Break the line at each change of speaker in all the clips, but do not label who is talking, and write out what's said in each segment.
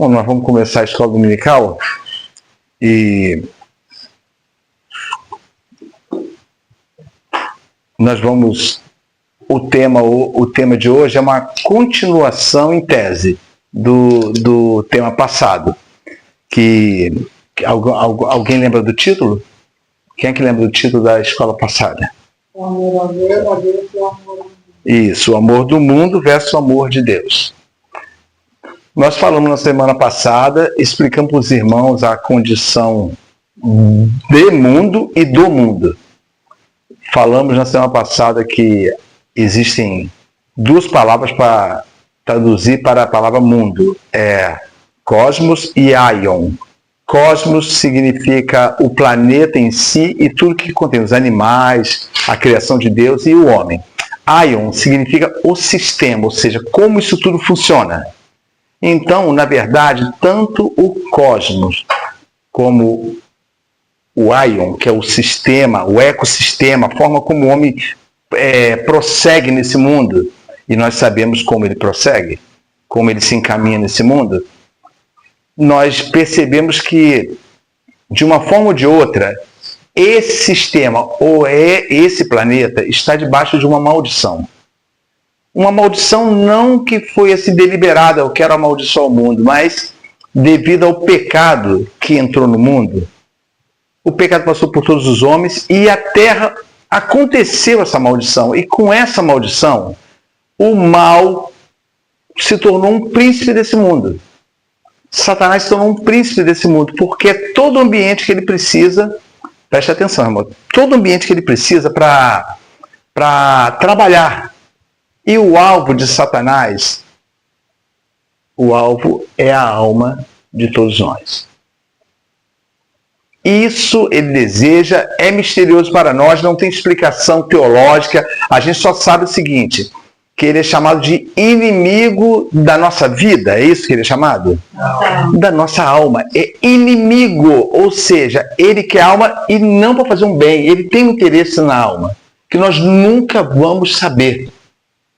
Bom, nós vamos começar a escola dominical e nós vamos... O tema de hoje é uma continuação em tese do tema passado. Alguém lembra do título? Quem é que lembra do título da escola passada?
O amor a Deus e o amor.
Isso, o amor do mundo versus o amor de Deus. Nós falamos na semana passada, explicamos para os irmãos a condição de mundo e do mundo. Falamos na semana passada que existem duas palavras para traduzir para a palavra mundo. É cosmos e aion. Cosmos significa o planeta em si e tudo que contém, os animais, a criação de Deus e o homem. Aion significa o sistema, ou seja, como isso tudo funciona. Então, na verdade, tanto o cosmos como o aion, que é o sistema, o ecossistema, a forma como o homem prossegue nesse mundo, e nós sabemos como ele prossegue, como ele se encaminha nesse mundo, nós percebemos que, de uma forma ou de outra, esse sistema, ou esse planeta, está debaixo de uma maldição. Uma maldição não que foi assim deliberada, eu quero amaldiçoar o mundo, mas devido ao pecado que entrou no mundo, o pecado passou por todos os homens e a terra aconteceu essa maldição. E com essa maldição, o mal se tornou um príncipe desse mundo. Satanás se tornou um príncipe desse mundo, porque é todo o ambiente que ele precisa, preste atenção, irmão, todo o ambiente que ele precisa para trabalhar. E o alvo de Satanás, o alvo é a alma de todos nós. Isso ele deseja, é misterioso para nós, não tem explicação teológica. A gente só sabe o seguinte, que ele é chamado de inimigo da nossa vida. É isso que ele é chamado? Não. Da nossa alma. É inimigo, ou seja, ele quer alma e não para fazer um bem. Ele tem interesse na alma, que nós nunca vamos saber.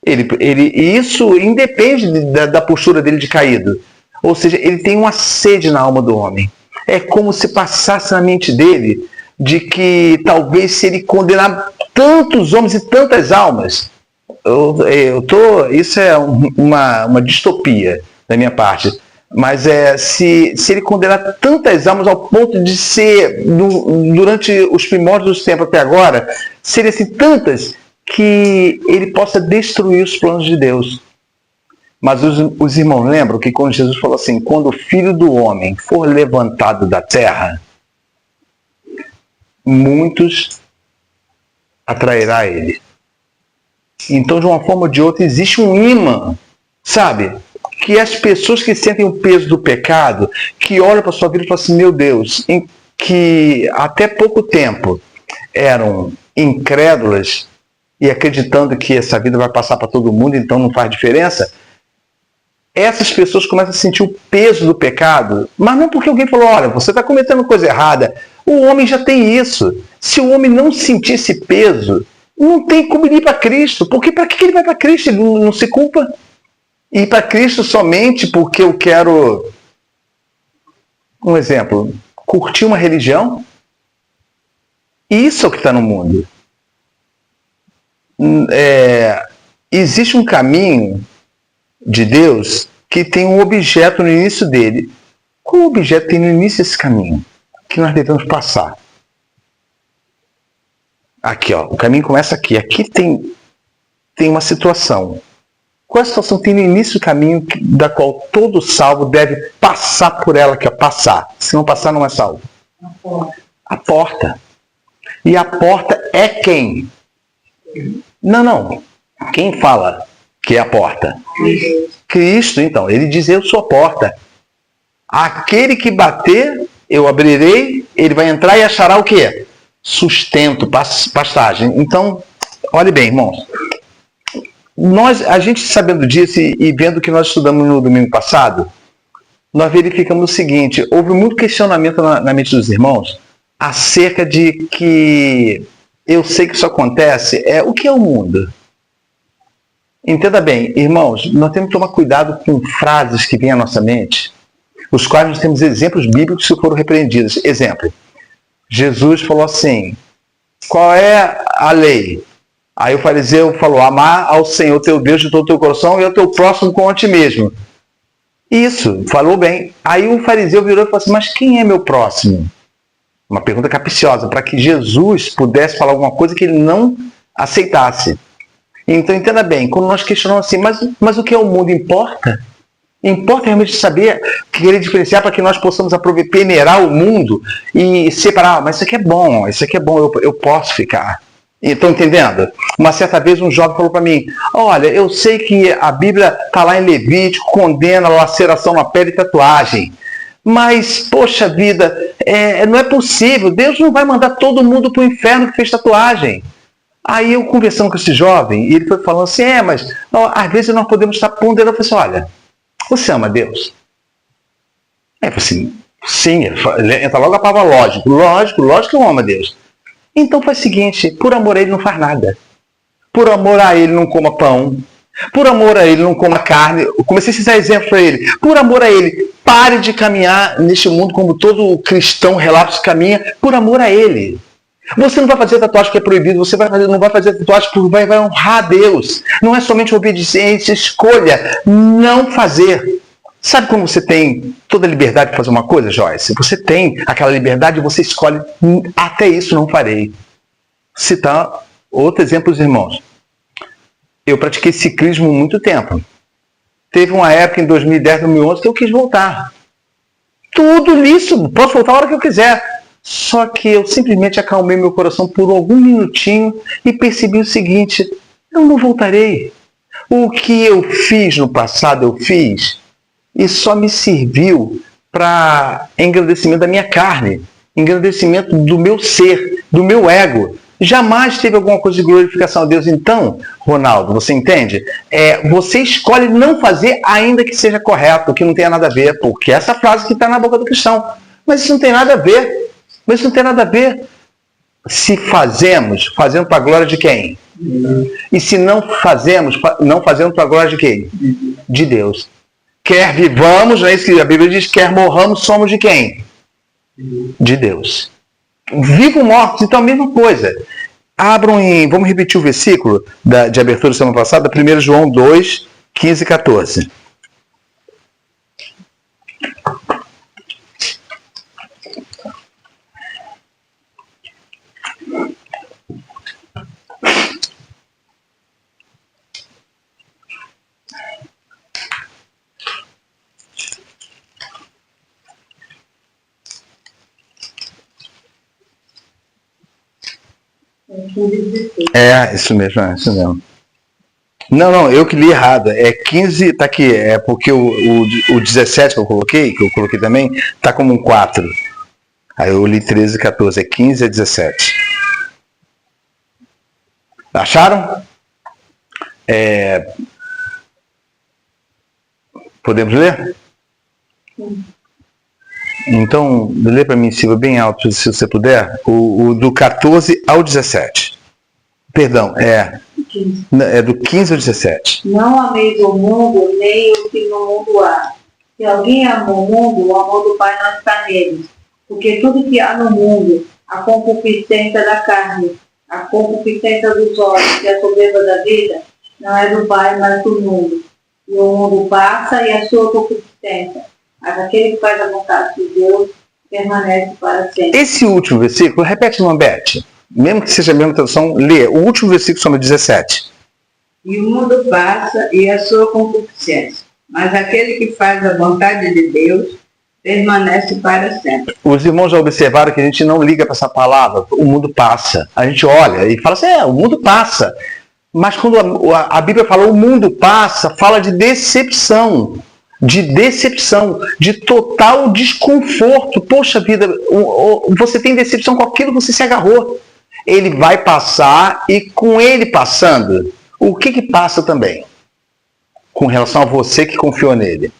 Isso independe da postura dele de caído. Ou seja, ele tem uma sede na alma do homem. É como se passasse na mente dele de que talvez se ele condenar tantos homens e tantas almas, isso é uma distopia da minha parte, mas se ele condenar tantas almas ao ponto de ser, durante os primórdios dos tempos até agora, serem assim tantas que ele possa destruir os planos de Deus. Mas os irmãos lembram que quando Jesus falou assim, quando o Filho do Homem for levantado da terra, muitos atrairá a ele. Então, de uma forma ou de outra, existe um imã, sabe? Que as pessoas que sentem o peso do pecado, que olham para a sua vida e falam assim, meu Deus, que até pouco tempo eram incrédulas e acreditando que essa vida vai passar para todo mundo, então não faz diferença, essas pessoas começam a sentir o peso do pecado, mas não porque alguém falou, olha, você está cometendo coisa errada. O homem já tem isso. Se o homem não sentir esse peso, não tem como ele ir para Cristo. Porque para que ele vai para Cristo? Ele não se culpa. Ir para Cristo somente porque eu quero, um exemplo, curtir uma religião? Isso é o que está no mundo. Existe um caminho de Deus que tem um objeto no início dele. Qual objeto tem no início desse caminho que nós devemos passar? Aqui, ó, o caminho começa aqui. Aqui tem uma situação. Qual a situação que tem no início do caminho da qual todo salvo deve passar por ela, que é passar? Se não passar, não é salvo. A porta. E a porta é quem? Não. Quem fala que é a porta? Cristo, então. Ele diz, eu sou a porta. Aquele que bater, eu abrirei, ele vai entrar e achará o quê? Sustento, pastagem. Então, olhe bem, irmãos. A gente sabendo disso e vendo o que nós estudamos no domingo passado, nós verificamos o seguinte, houve muito questionamento na mente dos irmãos acerca de que, eu sei que isso acontece, o que é o mundo? Entenda bem, irmãos, nós temos que tomar cuidado com frases que vêm à nossa mente, os quais nós temos exemplos bíblicos que foram repreendidos. Exemplo, Jesus falou assim, qual é a lei? Aí o fariseu falou, amar ao Senhor teu Deus de todo o teu coração e ao teu próximo como a ti mesmo. Isso, falou bem. Aí o fariseu virou e falou assim, mas quem é meu próximo? Uma pergunta capciosa, para que Jesus pudesse falar alguma coisa que ele não aceitasse. Então entenda bem, quando nós questionamos assim, mas o que é o mundo importa? Importa realmente saber, querer diferenciar para que nós possamos peneirar o mundo e separar, mas isso aqui é bom, eu posso ficar. Estão entendendo? Uma certa vez um jovem falou para mim, olha, eu sei que a Bíblia está lá em Levítico, condena a laceração na pele e tatuagem. Mas, poxa vida, não é possível. Deus não vai mandar todo mundo para o inferno que fez tatuagem. Aí eu conversando com esse jovem, e ele foi falando assim, mas às vezes nós podemos estar ponderando. Eu falei assim, olha, você ama Deus? Eu falei assim, sim, entra logo a palavra lógico. Lógico que eu amo a Deus. Então faz o seguinte, por amor a ele não faz nada. Por amor a ele não coma pão. Por amor a ele não coma carne. Eu comecei a citar exemplos para ele. Por amor a ele, pare de caminhar neste mundo como todo cristão relapso caminha. Por amor a ele. Você não vai fazer tatuagem porque é proibido. Você não vai fazer tatuagem porque vai honrar a Deus. Não é somente obediência, escolha não fazer. Sabe quando você tem toda a liberdade de fazer uma coisa, Joyce? Você tem aquela liberdade e você escolhe, até isso não farei. Citar outro exemplo, os irmãos. Eu pratiquei ciclismo há muito tempo. Teve uma época em 2010, 2011 que eu quis voltar. Tudo nisso, posso voltar a hora que eu quiser. Só que eu simplesmente acalmei meu coração por algum minutinho e percebi o seguinte, eu não voltarei. O que eu fiz no passado, eu fiz, e só me serviu para engrandecimento da minha carne, engrandecimento do meu ser, do meu ego. Jamais teve alguma coisa de glorificação a Deus. Então, Ronaldo, você entende? Você escolhe não fazer ainda que seja correto, que não tenha nada a ver, porque essa frase que está na boca do cristão. Mas isso não tem nada a ver. Mas isso não tem nada a ver. Se fazemos, fazendo para a glória de quem? E se não fazemos, não fazendo para a glória de quem? De Deus. Quer vivamos, não é isso que a Bíblia diz, quer morramos, somos de quem? De Deus. Vivo mortos, então a mesma coisa. Abram vamos repetir o versículo de abertura da semana passada, 1 João 2, 15 e 14. Isso mesmo. Não, eu que li errado. É 15, tá aqui, é porque o 17 que eu coloquei também, tá como um 4. Aí eu li 13 e 14, é 15 a 17. Acharam? Podemos ler? Sim. Então, lê para mim, Silvia, bem alto, se você puder, o do 14 ao 17. Perdão, é do 15 ao 17.
Não ameis o mundo, nem o que no mundo há. Se alguém ama o mundo, o amor do Pai não está nele. Porque tudo que há no mundo, a concupiscência da carne, a concupiscência dos olhos e a soberba da vida, não é do Pai, mas do mundo. E o mundo passa e a sua concupiscência. Mas aquele que faz a vontade de Deus permanece para sempre.
Esse último versículo, repete, irmã Beth. Mesmo que seja a mesma tradução, lê. O último versículo chama 17.
E o mundo passa e a sua concupiscência. Mas aquele que faz a vontade de Deus permanece para sempre.
Os irmãos já observaram que a gente não liga para essa palavra. O mundo passa. A gente olha e fala assim, o mundo passa. Mas quando a Bíblia fala o mundo passa, fala de decepção. De total desconforto. Poxa vida, você tem decepção com aquilo que você se agarrou. Ele vai passar e com ele passando, o que passa também? Com relação a você que confiou nele.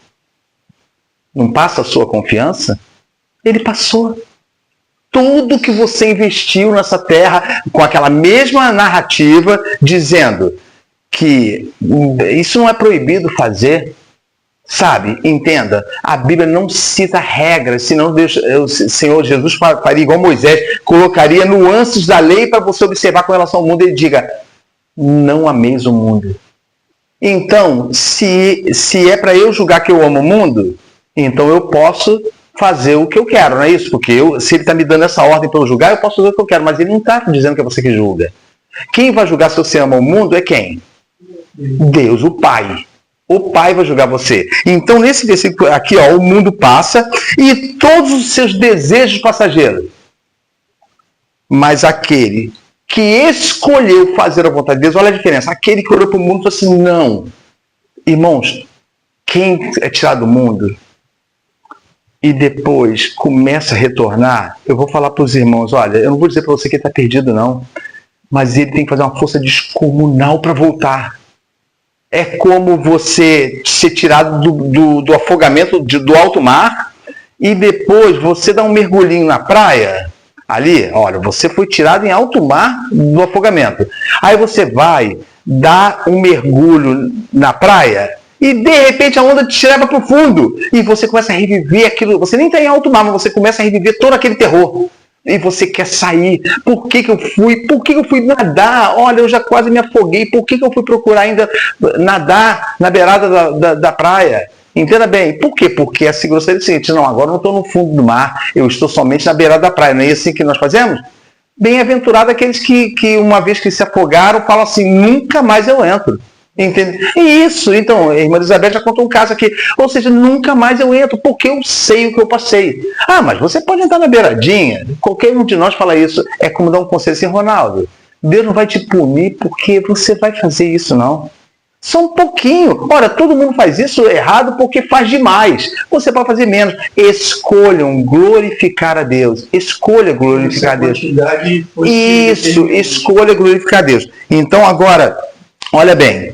Não passa a sua confiança? Ele passou. Tudo que você investiu nessa terra, com aquela mesma narrativa, dizendo que isso não é proibido fazer. Sabe? Entenda, a Bíblia não cita regras, senão Deus, o Senhor Jesus faria igual Moisés, colocaria nuances da lei para você observar com relação ao mundo. Ele diga, não ameis o mundo. Então, se é para eu julgar que eu amo o mundo, então eu posso fazer o que eu quero, não é isso? Porque se ele está me dando essa ordem para eu julgar, eu posso fazer o que eu quero, mas ele não está dizendo que é você que julga. Quem vai julgar se você ama o mundo é quem? Deus, o Pai. O Pai vai julgar você. Então, nesse versículo aqui, ó, o mundo passa e todos os seus desejos passageiros. Mas aquele que escolheu fazer a vontade de Deus, olha a diferença. Aquele que olhou para o mundo e falou assim, não. Irmãos, quem é tirado do mundo e depois começa a retornar, eu vou falar para os irmãos, olha, eu não vou dizer para você que ele está perdido, não. Mas ele tem que fazer uma força descomunal para voltar. É como você ser tirado do afogamento do alto mar e depois você dá um mergulhinho na praia. Ali, olha, você foi tirado em alto mar do afogamento. Aí você vai dar um mergulho na praia e de repente a onda te leva para o fundo. E você começa a reviver aquilo. Você nem está em alto mar, mas você começa a reviver todo aquele terror. E você quer sair. Por que eu fui nadar? Olha, eu já quase me afoguei. Por que eu fui procurar ainda nadar na beirada da praia? Entenda bem. Por quê? Porque a segurança é o seguinte, não, agora eu não estou no fundo do mar, eu estou somente na beirada da praia. Não é assim que nós fazemos? Bem-aventurado aqueles que uma vez que se afogaram, falam assim, nunca mais eu entro. Entende? E isso, então, a irmã Elizabeth já contou um caso aqui. Ou seja, nunca mais eu entro, porque eu sei o que eu passei. Ah, mas você pode entrar na beiradinha. Qualquer um de nós fala isso. É como dar um conselho assim, Ronaldo, Deus não vai te punir porque você vai fazer isso, não. Só um pouquinho. Ora, todo mundo faz isso errado porque faz demais. Você pode fazer menos. Escolham glorificar a Deus. Escolha glorificar a Deus. Isso, escolha glorificar a Deus. Então, agora, olha bem.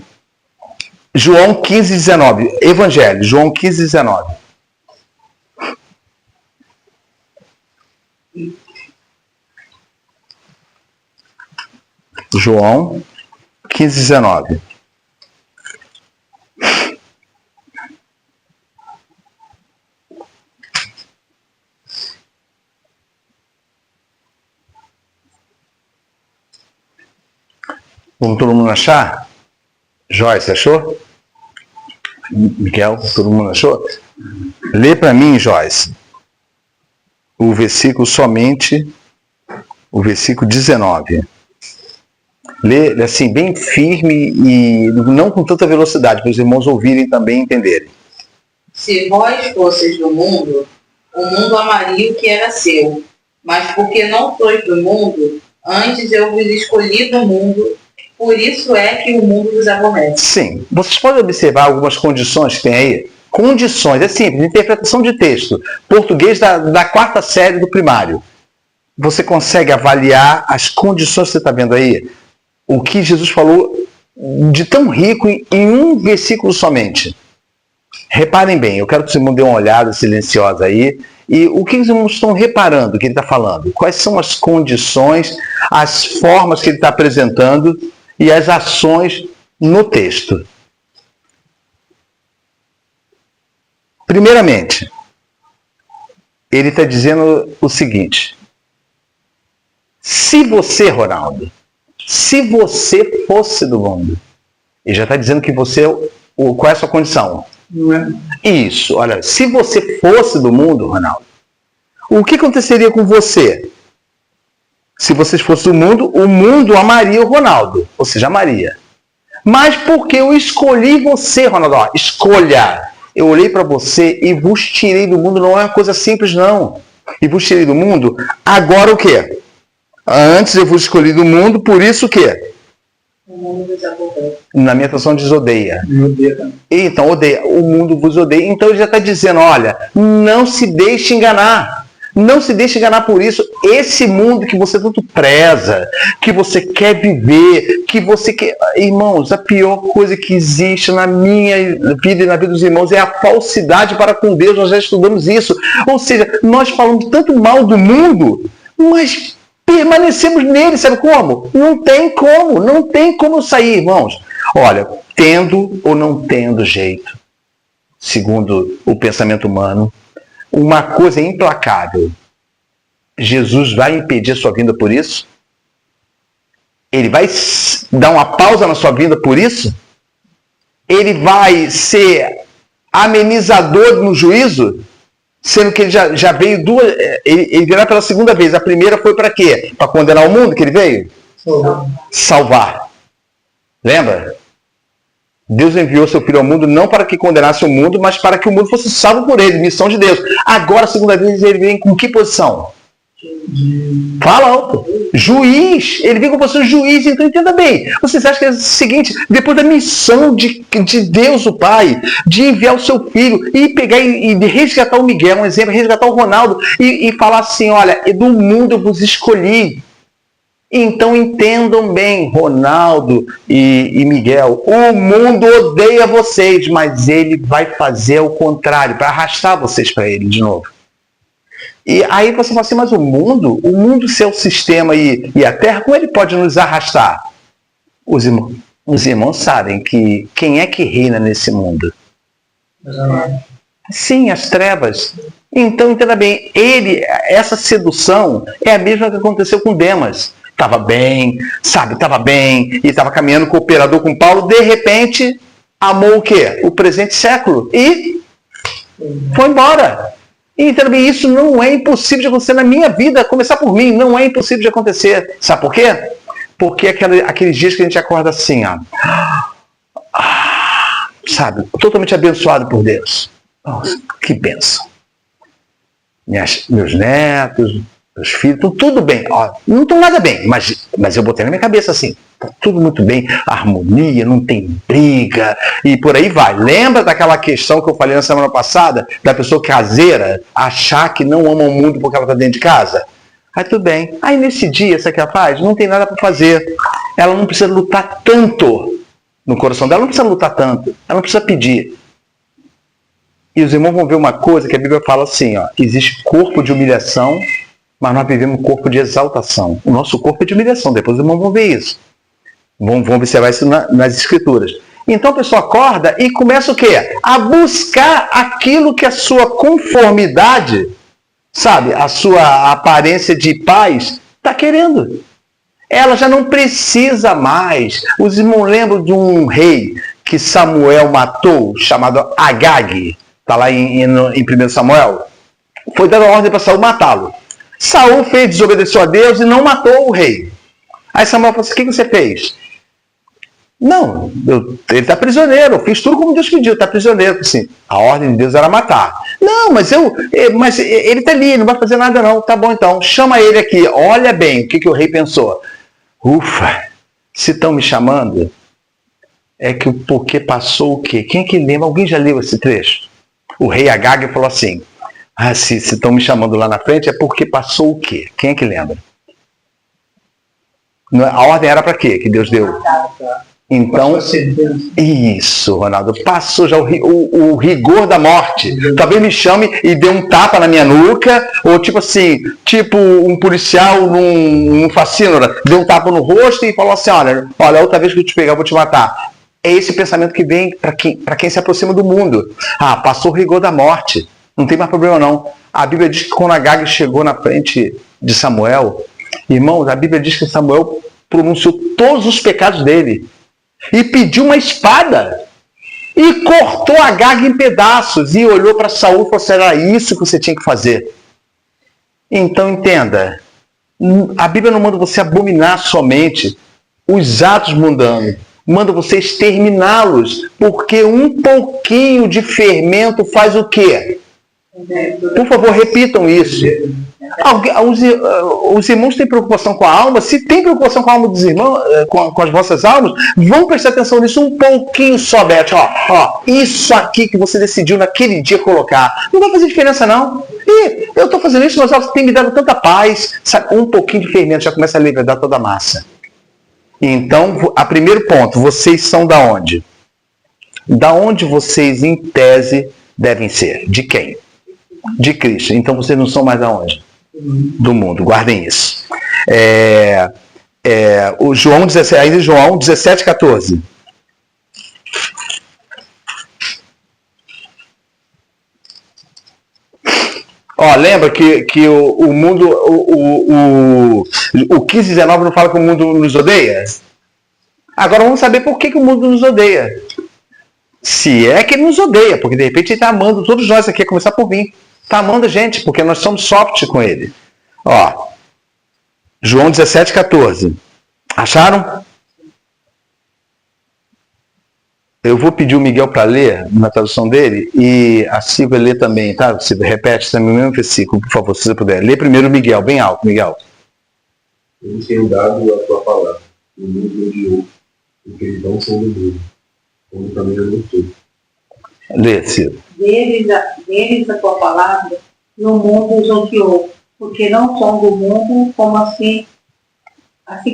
João 15, 19. Evangelho, João 15, 19. João 15, 19. Vamos todo mundo achar? Joyce, achou? Miguel, todo mundo achou? Lê para mim, Joyce, o versículo somente, o versículo 19. Lê assim, bem firme e não com tanta velocidade, para os irmãos ouvirem também e entenderem.
Se vós fosseis do mundo, o mundo amaria o que era seu. Mas porque não sois do mundo, antes eu vos escolhi do mundo, por isso é que o mundo vos aborrece.
Sim. Vocês podem observar algumas condições que tem aí? Condições, é simples, interpretação de texto. Português da quarta série do primário. Você consegue avaliar as condições que você está vendo aí? O que Jesus falou de tão rico em um versículo somente. Reparem bem, eu quero que vocês dêem uma olhada silenciosa aí. E o que vocês estão reparando que ele está falando? Quais são as condições, as formas que ele está apresentando e as ações no texto? Primeiramente, ele está dizendo o seguinte. Se você, Ronaldo, se você fosse do mundo, ele já está dizendo que você, qual é a sua condição?
Não é?
Isso, olha, se você fosse do mundo, Ronaldo, o que aconteceria com você? Se vocês fossem do mundo, o mundo amaria o Ronaldo, ou seja, amaria. Mas porque eu escolhi você, Ronaldo, ó, escolha. Eu olhei para você e vos tirei do mundo, não é uma coisa simples, não. E vos tirei do mundo, agora o quê? Antes eu vos escolhi do mundo, por isso o quê?
O mundo vos aborrece.
Na minha tradução diz odeia.
Eu odeio também.
Então, odeia. O mundo vos odeia. Então ele já está dizendo, olha, não se deixe enganar. Não se deixe enganar por isso. Esse mundo que você tanto preza, que você quer viver, que você quer... Irmãos, a pior coisa que existe na minha vida e na vida dos irmãos é a falsidade para com Deus. Nós já estudamos isso. Ou seja, nós falamos tanto mal do mundo, mas permanecemos nele. Sabe como? Não tem como sair, irmãos. Olha, tendo ou não tendo jeito. segundo o pensamento humano. Uma coisa implacável. Jesus vai impedir a sua vinda por isso? Ele vai dar uma pausa na sua vinda por isso? Ele vai ser amenizador no juízo? Sendo que ele já veio duas... Ele virá pela segunda vez. A primeira foi para quê? Para condenar o mundo que ele veio? Salvar. Lembra? Deus enviou seu Filho ao mundo não para que condenasse o mundo, mas para que o mundo fosse salvo por ele. Missão de Deus. Agora, a segunda vez, ele vem com que posição? Fala alto. Juiz. Ele vem com posição de juiz. Então, entenda bem. Vocês acham que é o seguinte? Depois da missão de Deus, o Pai, de enviar o seu Filho e pegar e resgatar o Miguel, um exemplo, resgatar o Ronaldo e falar assim, olha, do mundo eu vos escolhi. Então entendam bem, Ronaldo e Miguel, o mundo odeia vocês, mas ele vai fazer o contrário, para arrastar vocês para ele de novo. E aí você fala assim, mas o mundo seu sistema e a Terra, como ele pode nos arrastar? Os irmãos sabem que quem é que reina nesse mundo? Sim, as trevas. Então entenda bem, essa sedução é a mesma que aconteceu com Demas. Estava bem, estava bem, e estava caminhando cooperador com Paulo, de repente, amou o quê? O presente século, e foi embora. E também isso não é impossível de acontecer na minha vida, começar por mim, não é impossível de acontecer. Sabe por quê? Porque aqueles dias que a gente acorda assim, ó, sabe, totalmente abençoado por Deus. Nossa, que bênção. Meus netos, meus filhos, tudo bem. Ó, não estão nada bem, mas eu botei na minha cabeça assim, tá tudo muito bem, harmonia, não tem briga, e por aí vai. Lembra daquela questão que eu falei na semana passada, da pessoa caseira achar que não ama o mundo porque ela está dentro de casa? Aí tudo bem. Aí nesse dia, sabe o que ela faz? Não tem nada para fazer. Ela não precisa lutar tanto no coração dela, não precisa lutar tanto, ela não precisa pedir. E os irmãos vão ver uma coisa que a Bíblia fala assim, ó, existe corpo de humilhação, mas nós vivemos um corpo de exaltação. O nosso corpo é de humilhação. Depois os irmãos vão ver isso. Vão observar isso nas Escrituras. Então a pessoa acorda e começa o quê? A buscar aquilo que a sua conformidade, sabe, a sua aparência de paz, está querendo. Ela já não precisa mais. Os irmãos lembram de um rei que Samuel matou, chamado Agag. Está lá em 1 Samuel. Foi dada a ordem para Saul matá-lo. Saul desobedeceu a Deus e não matou o rei. Aí Samuel falou assim, o que você fez? Não, ele está prisioneiro, eu fiz tudo como Deus pediu, está prisioneiro. Assim, a ordem de Deus era matar. Não, mas ele está ali, ele não vai fazer nada não. Tá bom então, chama ele aqui. Olha bem o que o rei pensou. Ufa, se estão me chamando, é que porque passou o quê? Quem é que lembra? Alguém já leu esse trecho? O rei Agag falou assim, se estão me chamando lá na frente, é porque passou o quê? Quem é que lembra? A ordem era para quê que Deus deu? Então, isso, Ronaldo, passou já o rigor da morte. Talvez me chame e dê um tapa na minha nuca, ou tipo assim, tipo um policial num fascínora, deu um tapa no rosto e falou assim, olha, outra vez que eu te pegar, eu vou te matar. É esse pensamento que vem para quem se aproxima do mundo. Passou o rigor da morte. Não tem mais problema não. A Bíblia diz que quando Agag chegou na frente de Samuel, irmãos, a Bíblia diz que Samuel pronunciou todos os pecados dele e pediu uma espada e cortou Agag em pedaços e olhou para Saul e falou assim, era isso que você tinha que fazer. Então entenda, a Bíblia não manda você abominar somente os atos mundanos, manda você exterminá-los, porque um pouquinho de fermento faz o quê? Por favor, repitam isso. Os irmãos têm preocupação com a alma? Se tem preocupação com a alma dos irmãos, com as vossas almas, vão prestar atenção nisso um pouquinho só, Beth. Isso aqui que você decidiu naquele dia colocar, não vai fazer diferença não. E eu estou fazendo isso, mas elas têm me dado tanta paz. Sabe, um pouquinho de fermento já começa a levedar toda a massa. Então, a primeiro ponto, vocês são da onde? Da onde vocês, em tese, devem ser? De quem? De Cristo. Então vocês não são mais aonde? Do mundo. Guardem isso. O João 17, 14. Ó, lembra que o mundo, o 15:19 não fala que o mundo nos odeia? Agora vamos saber por que o mundo nos odeia. Se é que ele nos odeia, porque de repente ele está amando todos nós aqui, a começar por mim. Está amando a gente, porque nós somos soft com ele. Ó, João 17,14. Acharam? Eu vou pedir o Miguel para ler na tradução dele e a Silvia lê também, tá? Silvia, repete também o mesmo versículo, por favor, se você puder. Lê primeiro o Miguel, bem alto, Miguel.
Eles têm dado a tua palavra, o mundo odiou, porque eles não são do mundo, como também eu não sou.
Lê, Silvia.
Deles a tua palavra, no mundo os odiou, porque não são do mundo, como assim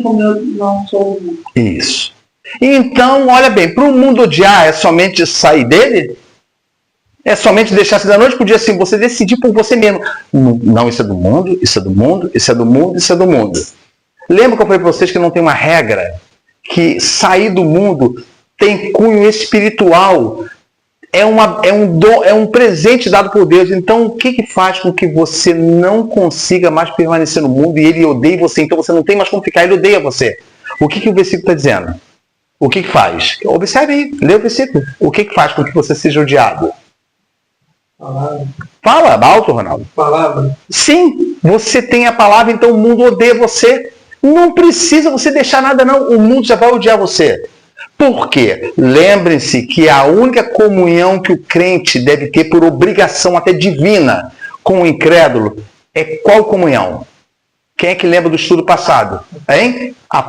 como eu não sou do mundo.
Isso. Então, olha bem, para o mundo odiar é somente sair dele? É somente deixar-se da noite? Podia assim, você decidir por você mesmo. Não, isso é do mundo, isso é do mundo, isso é do mundo, isso é do mundo. Lembra que eu falei para vocês que não tem uma regra? Que sair do mundo tem cunho espiritual. É um presente dado por Deus. Então, o que faz com que você não consiga mais permanecer no mundo e ele odeia você? Então, você não tem mais como ficar, ele odeia você. O que o versículo está dizendo? O que faz? Observe aí, lê o versículo. O que faz com que você seja odiado?
Palavra.
Fala alto, Ronaldo.
Palavra.
Sim, você tem a palavra, então o mundo odeia você. Não precisa você deixar nada, não. O mundo já vai odiar você. Por quê? Lembrem-se que a única comunhão que o crente deve ter por obrigação até divina com o incrédulo é qual comunhão? Quem é que lembra do estudo passado? Hein? A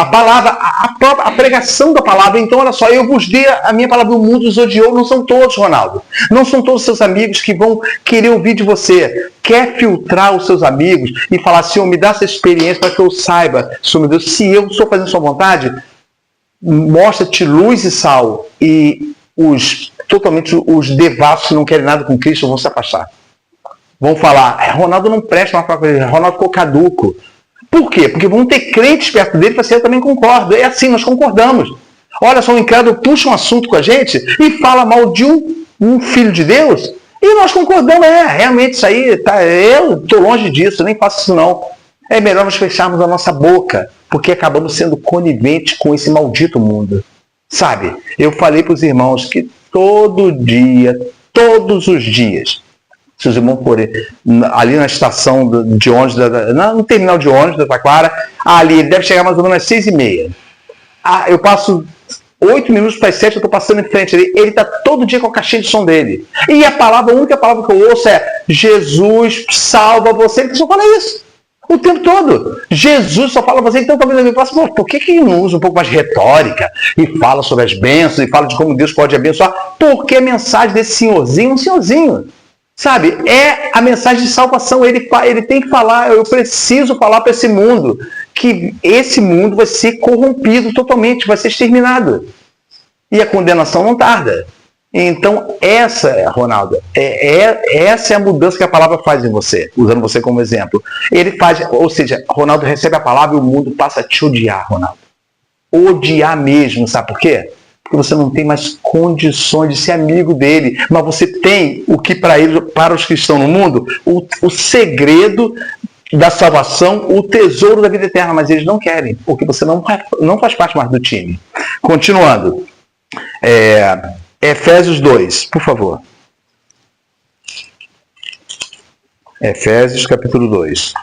palavra, a pregação da palavra. Então, olha só, eu vos dei a minha palavra, o mundo os odiou. Não são todos, Ronaldo. Não são todos seus amigos que vão querer ouvir de você. Quer filtrar os seus amigos e falar, Senhor, me dá essa experiência para que eu saiba, Senhor meu Deus, se eu estou fazendo sua vontade, mostra-te luz e sal. E totalmente os devassos que não querem nada com Cristo vão se afastar. Vão falar, Ronaldo não presta mais para ele, Ronaldo ficou caduco. Por quê? Porque vão ter crentes perto dele para eu também concordo. É assim, nós concordamos. Olha só, o incrédulo puxa um assunto com a gente e fala mal de um filho de Deus e nós concordamos. Realmente isso aí, eu estou longe disso, nem faço isso não. É melhor nós fecharmos a nossa boca, porque acabamos sendo coniventes com esse maldito mundo. Sabe, eu falei para os irmãos que todo dia, todos os dias, se os irmãos forem ali na estação de ônibus, no terminal de ônibus da Taquara, ali, ele deve chegar mais ou menos às 6h30. Eu passo 8 minutos para as 7, eu estou passando em frente ali, ele está todo dia com a caixinha de som dele. E a única palavra que eu ouço é Jesus salva você. Ele só fala isso o tempo todo. Jesus só fala você. Então talvez alguém fale, por que ele não usa um pouco mais de retórica e fala sobre as bênçãos e fala de como Deus pode abençoar? Porque a mensagem desse senhorzinho é um senhorzinho. Sabe, é a mensagem de salvação. Ele tem que falar, eu preciso falar para esse mundo que esse mundo vai ser corrompido totalmente, vai ser exterminado. E a condenação não tarda. Então, Ronaldo, essa é a mudança que a palavra faz em você, usando você como exemplo. Ele faz, ou seja, Ronaldo recebe a palavra e o mundo passa a te odiar, Ronaldo. Odiar mesmo, sabe por quê? Porque você não tem mais condições de ser amigo dele, mas você tem o que para os que estão no mundo, o segredo da salvação, o tesouro da vida eterna, mas eles não querem, porque você não faz parte mais do time. Continuando, Efésios 2, por favor. Efésios capítulo 2.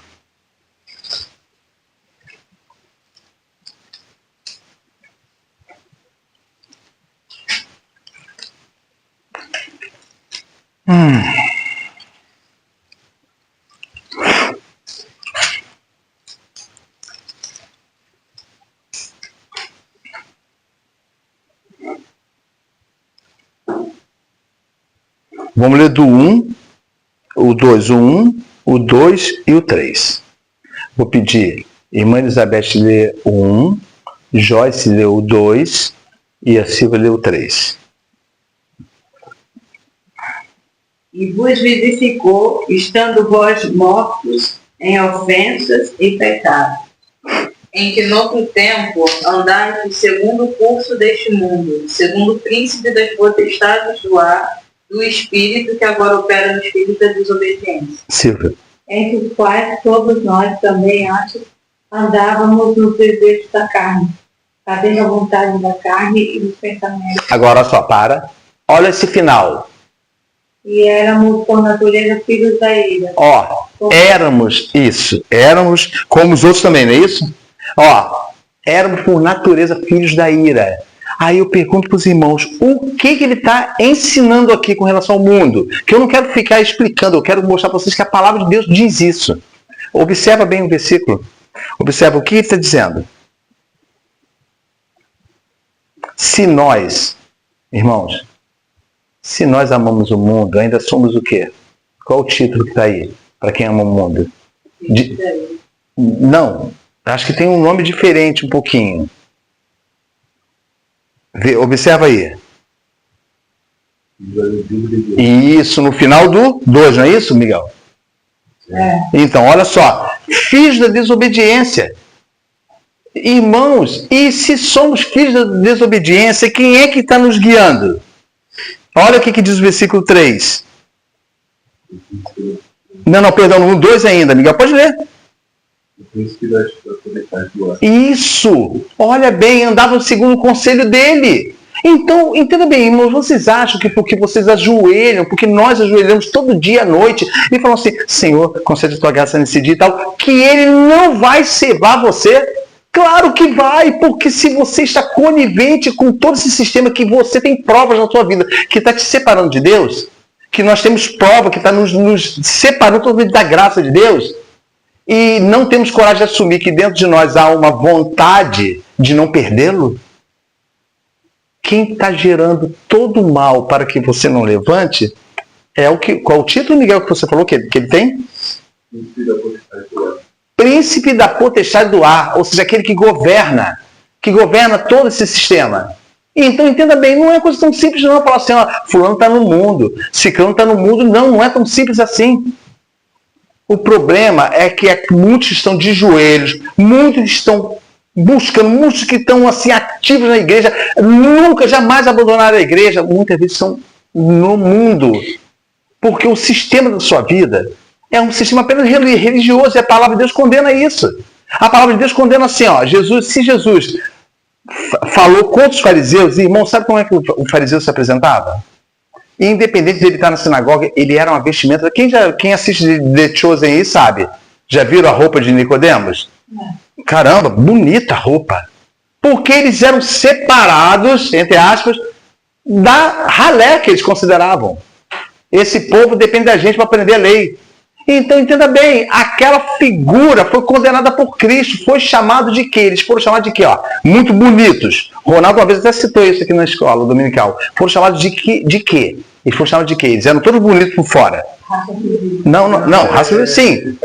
Vamos ler do 1, o 2, o 1, o 2 e o 3. Vou pedir irmã Elizabeth ler o 1, Joyce ler o 2 e a Silvia ler o 3.
E vos vivificou, estando vós mortos em ofensas e pecados,
em que noutro tempo andastes segundo o curso deste mundo, segundo o príncipe das potestades do ar, do Espírito que agora opera nos filhos da desobediência.
Silvia.
Entre os quais todos nós também antes andávamos nos desejos da carne, fazendo a vontade da carne e dos pensamentos.
Agora só, para. Olha esse final.
E éramos, por natureza, filhos da ira.
Ó, éramos isso. Éramos como os outros também, não é isso? Ó, éramos por natureza filhos da ira. Aí eu pergunto para os irmãos, o que ele está ensinando aqui com relação ao mundo? Que eu não quero ficar explicando, eu quero mostrar para vocês que a palavra de Deus diz isso. Observa bem o versículo. Observa o que ele está dizendo. Se nós, irmãos, se nós amamos o mundo, ainda somos o quê? Qual o título que está aí para quem ama o mundo? Não, acho que tem um nome diferente um pouquinho. Observa aí. Isso, no final do 2, não é isso, Miguel?
É.
Então, olha só. Filhos da desobediência. Irmãos, e se somos filhos da desobediência, quem é que está nos guiando? Olha o que diz o versículo 3. Não, perdão, no 2 ainda. Miguel, pode ler. Isso! Olha bem, andavam segundo o conselho dele. Então, entenda bem, irmãos, vocês acham que porque vocês ajoelham, porque nós ajoelhamos todo dia à noite e falam assim, Senhor, concede a tua graça nesse dia e tal, que ele não vai cevar você? Claro que vai, porque se você está conivente com todo esse sistema, que você tem provas na sua vida, que está te separando de Deus, que nós temos prova que está nos separando totalmente da graça de Deus, e não temos coragem de assumir que dentro de nós há uma vontade de não perdê-lo, quem está gerando todo o mal para que você não levante é o que. Qual o título, Miguel, que você falou que ele tem? Príncipe da potestade do ar, ou seja, aquele que governa todo esse sistema. Então, entenda bem, não é coisa tão simples não falar assim, ó, fulano está no mundo, ciclano está no mundo, não é tão simples assim. O problema é que muitos estão de joelhos, muitos estão buscando, muitos que estão assim ativos na igreja, nunca, jamais abandonaram a igreja, muitas vezes estão no mundo, porque o sistema da sua vida é um sistema apenas religioso, e a palavra de Deus condena isso. A palavra de Deus condena assim, ó, se Jesus falou contra os fariseus, irmão, sabe como é que o fariseu se apresentava? Independente de ele estar na sinagoga, ele era uma vestimenta. Quem assiste The Chosen aí sabe. Já viram a roupa de Nicodemos? Caramba, bonita roupa. Porque eles eram separados, entre aspas, da ralé que eles consideravam. Esse povo depende da gente para aprender a lei. Então, entenda bem, aquela figura foi condenada por Cristo, foi chamado de quê? Eles foram chamados de quê? Ó, muito bonitos. Ronaldo uma vez até citou isso aqui na escola dominical. Foram chamados de quê? Eles foram chamados de quê? Eles eram todos bonitos por fora. Não, raça sim.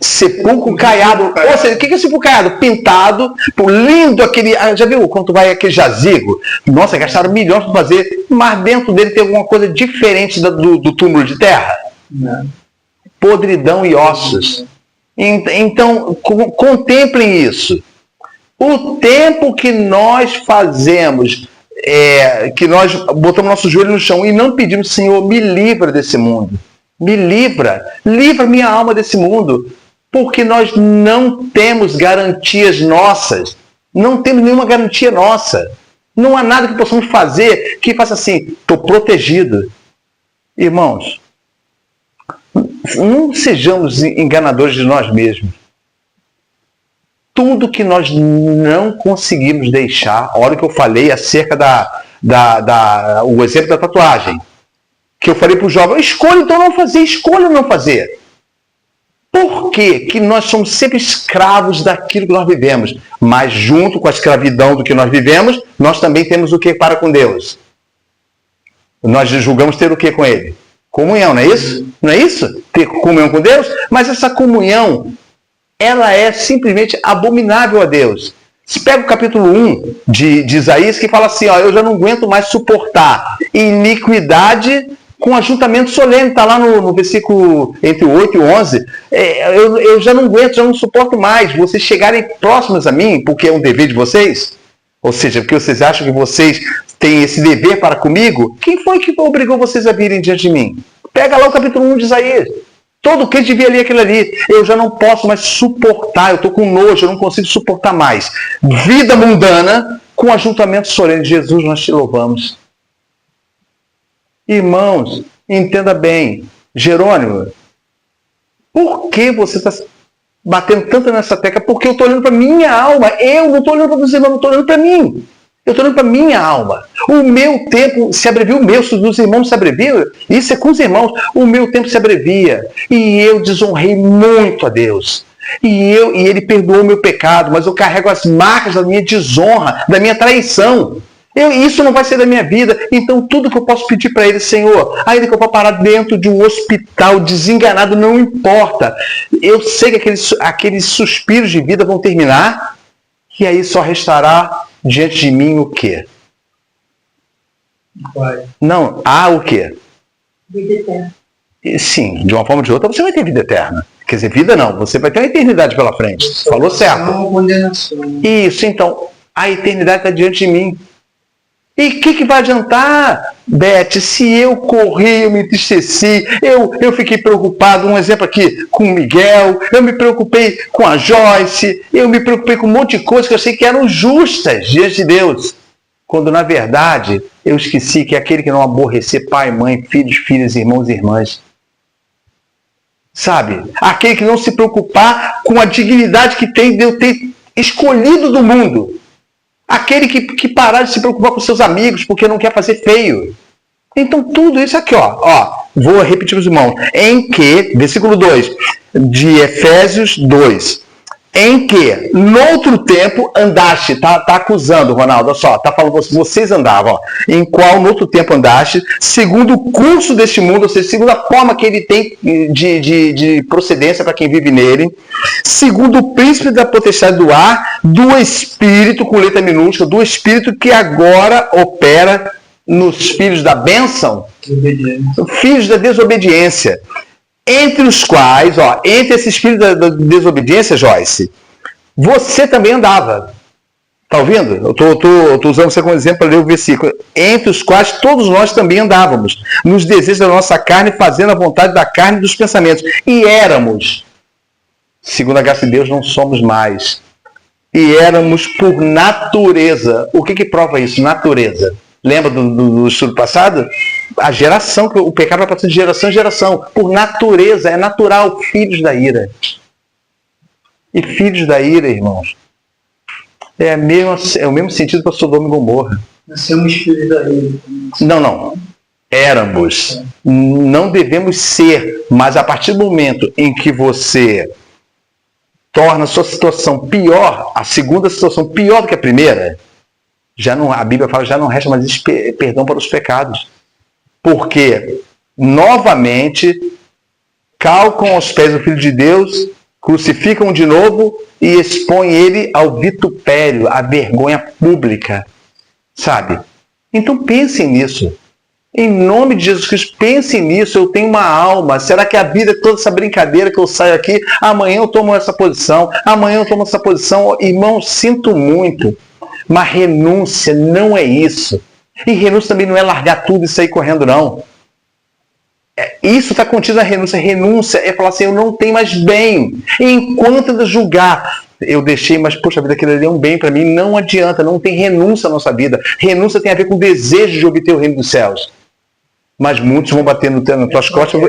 Sepulcro caiado. Ou seja, o que é sepulcro caiado? Pintado, lindo aquele. Já viu quando tu vai aquele jazigo? Nossa, gastaram milhões para fazer, mas dentro dele tem alguma coisa diferente do túmulo de terra? Não. Podridão e ossos. Então, contemplem isso. O tempo que nós fazemos, que nós botamos nosso joelho no chão e não pedimos, Senhor, me livra desse mundo. Me livra minha alma desse mundo. Porque nós não temos garantias nossas. Não temos nenhuma garantia nossa. Não há nada que possamos fazer que faça assim, estou protegido. Irmãos, não sejamos enganadores de nós mesmos. Tudo que nós não conseguimos deixar, olha o que eu falei acerca o exemplo da tatuagem, que eu falei para o jovem, escolha então não fazer, escolha não fazer. Por quê? Que nós somos sempre escravos daquilo que nós vivemos, mas junto com a escravidão do que nós vivemos, nós também temos o que para com Deus? Nós julgamos ter o que com Ele? Comunhão, não é isso? Não é isso? Ter comunhão com Deus? Mas essa comunhão, ela é simplesmente abominável a Deus. Se pega o capítulo 1 de Isaías, que fala assim, ó, eu já não aguento mais suportar iniquidade com ajuntamento solene. Está lá no versículo entre o 8 e o 11. Eu já não aguento, já não suporto mais vocês chegarem próximos a mim, porque é um dever de vocês. Ou seja, porque vocês acham que vocês tem esse dever para comigo, quem foi que obrigou vocês a virem diante de mim? Pega lá o capítulo 1 de Isaías. Todo crente devia ler aquilo ali. Eu já não posso mais suportar, eu estou com nojo, eu não consigo suportar mais. Vida mundana com ajuntamento solene. Jesus, nós te louvamos. Irmãos, entenda bem. Jerônimo, por que você está batendo tanto nessa tecla? Porque eu estou olhando para a minha alma. Eu não estou olhando para você, irmãos, eu estou olhando para mim. Eu estou olhando para a minha alma. O meu tempo se abrevia, o meu, se os irmãos se abreviam, isso é com os irmãos, o meu tempo se abrevia. E eu desonrei muito a Deus. E ele perdoou o meu pecado, mas eu carrego as marcas da minha desonra, da minha traição. Isso não vai ser da minha vida. Então tudo que eu posso pedir para ele, Senhor, ainda que eu vá parar dentro de um hospital desenganado, não importa. Eu sei que aqueles suspiros de vida vão terminar, e aí só restará diante de mim o quê? Não, há o quê?
Vida eterna.
Sim, de uma forma ou de outra você vai ter vida eterna. Quer dizer, vida não, você vai ter uma eternidade pela frente. Falou certo. Isso, então, a eternidade está diante de mim. E o que vai adiantar, Beth, se eu corri, eu me entristeci, eu fiquei preocupado, um exemplo aqui, com o Miguel, eu me preocupei com a Joyce, eu me preocupei com um monte de coisas que eu sei que eram justas diante de Deus. Quando, na verdade, eu esqueci que aquele que não aborrecer pai, mãe, filhos, filhas, irmãos e irmãs, sabe? Aquele que não se preocupar com a dignidade que tem de eu ter escolhido do mundo. Aquele que parar de se preocupar com seus amigos porque não quer fazer feio. Então tudo isso aqui, vou repetir para os irmãos. Em que, versículo 2 de Efésios 2. Em que, noutro tempo, andaste, tá acusando, Ronaldo, olha só, tá falando, vocês andavam, em qual noutro tempo andaste, segundo o curso deste mundo, ou seja, segundo a forma que ele tem de procedência para quem vive nele, segundo o príncipe da potestade do ar, do Espírito, com letra minúscula, do Espírito que agora opera nos filhos da bênção, filhos da desobediência. Entre os quais, entre esses filhos da desobediência, Joyce, você também andava. Está ouvindo? Eu estou usando você como exemplo para ler o versículo. Entre os quais todos nós também andávamos, nos desejos da nossa carne, fazendo a vontade da carne e dos pensamentos. E éramos, segundo a graça de Deus, não somos mais. E éramos por natureza. O que prova isso? Natureza. Lembra do estudo passado? A geração, que o pecado vai passando de geração em geração. Por natureza, é natural, filhos da ira. E filhos da ira, irmãos, é o mesmo sentido para Sodoma e Gomorra.
Nascemos filhos da ira.
Não. Éramos. Não devemos ser. Mas a partir do momento em que você torna a sua situação pior, a segunda situação pior do que a primeira, a Bíblia fala, já não resta mais perdão para os pecados. Porque, novamente, calcam aos pés do Filho de Deus, crucificam de novo e expõem ele ao vitupério, à vergonha pública. Sabe? Então pensem nisso. Em nome de Jesus Cristo, pensem nisso. Eu tenho uma alma. Será que a vida é toda essa brincadeira que eu saio aqui? Amanhã eu tomo essa posição. Amanhã eu tomo essa posição. Irmão, sinto muito. Mas renúncia não é isso. E renúncia também não é largar tudo e sair correndo, não. Isso está contido na renúncia. Renúncia é falar assim, eu não tenho mais bem. Enquanto eu julgar, eu deixei, mas poxa vida, aquilo ali é um bem para mim. Não adianta, não tem renúncia na nossa vida. Renúncia tem a ver com o desejo de obter o reino dos céus. Mas muitos vão bater nas tuas costas.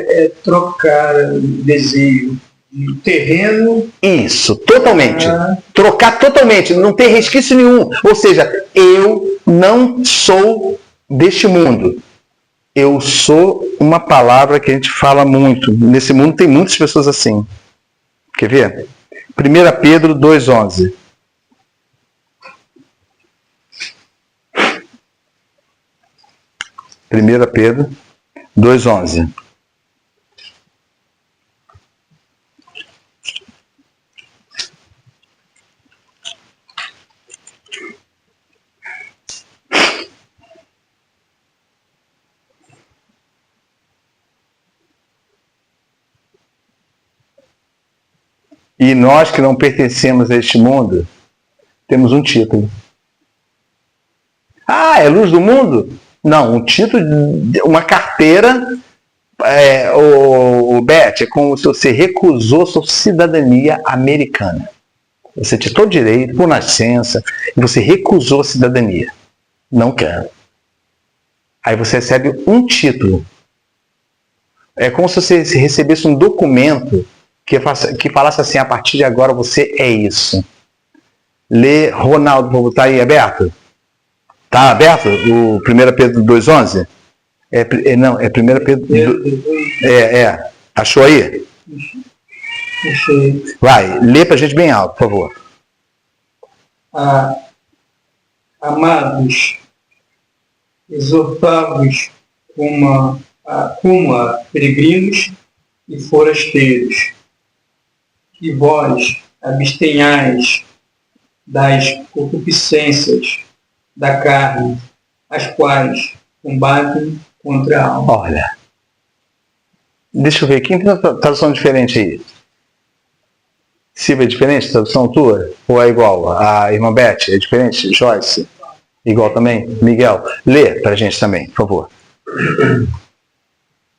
Trocar o desejo de terreno.
Isso, totalmente. Trocar totalmente, não ter resquício nenhum. Ou seja, eu não sou deste mundo. Eu sou uma palavra que a gente fala muito. Nesse mundo tem muitas pessoas assim. Quer ver? 1 Pedro 2,11. Pedro 2,11. E nós que não pertencemos a este mundo, temos um título. Ah, é luz do mundo? Não, um título, uma carteira, o Beth, é como se você recusou sua cidadania americana. Você tinha todo direito, por nascença, e você recusou a cidadania. Não quer. Aí você recebe um título. É como se você recebesse um documento que falasse assim, a partir de agora você é isso. Lê, Ronaldo, tá aí aberto? Tá aberto o 1 Pedro 2,11? Não, é 1 Pedro... Achou aí?
Achei.
Vai, lê pra gente bem alto, por favor.
Amados, exortai-vos como a peregrinos e forasteiros, que vós abstenhais das concupiscências da carne, as quais combatem contra a alma.
Olha, deixa eu ver, quem tem uma tradução diferente aí? Silvia, é diferente a tradução tua? Ou é igual? A irmã Beth, é diferente? Joyce? Igual também? Miguel, lê pra gente também, por favor.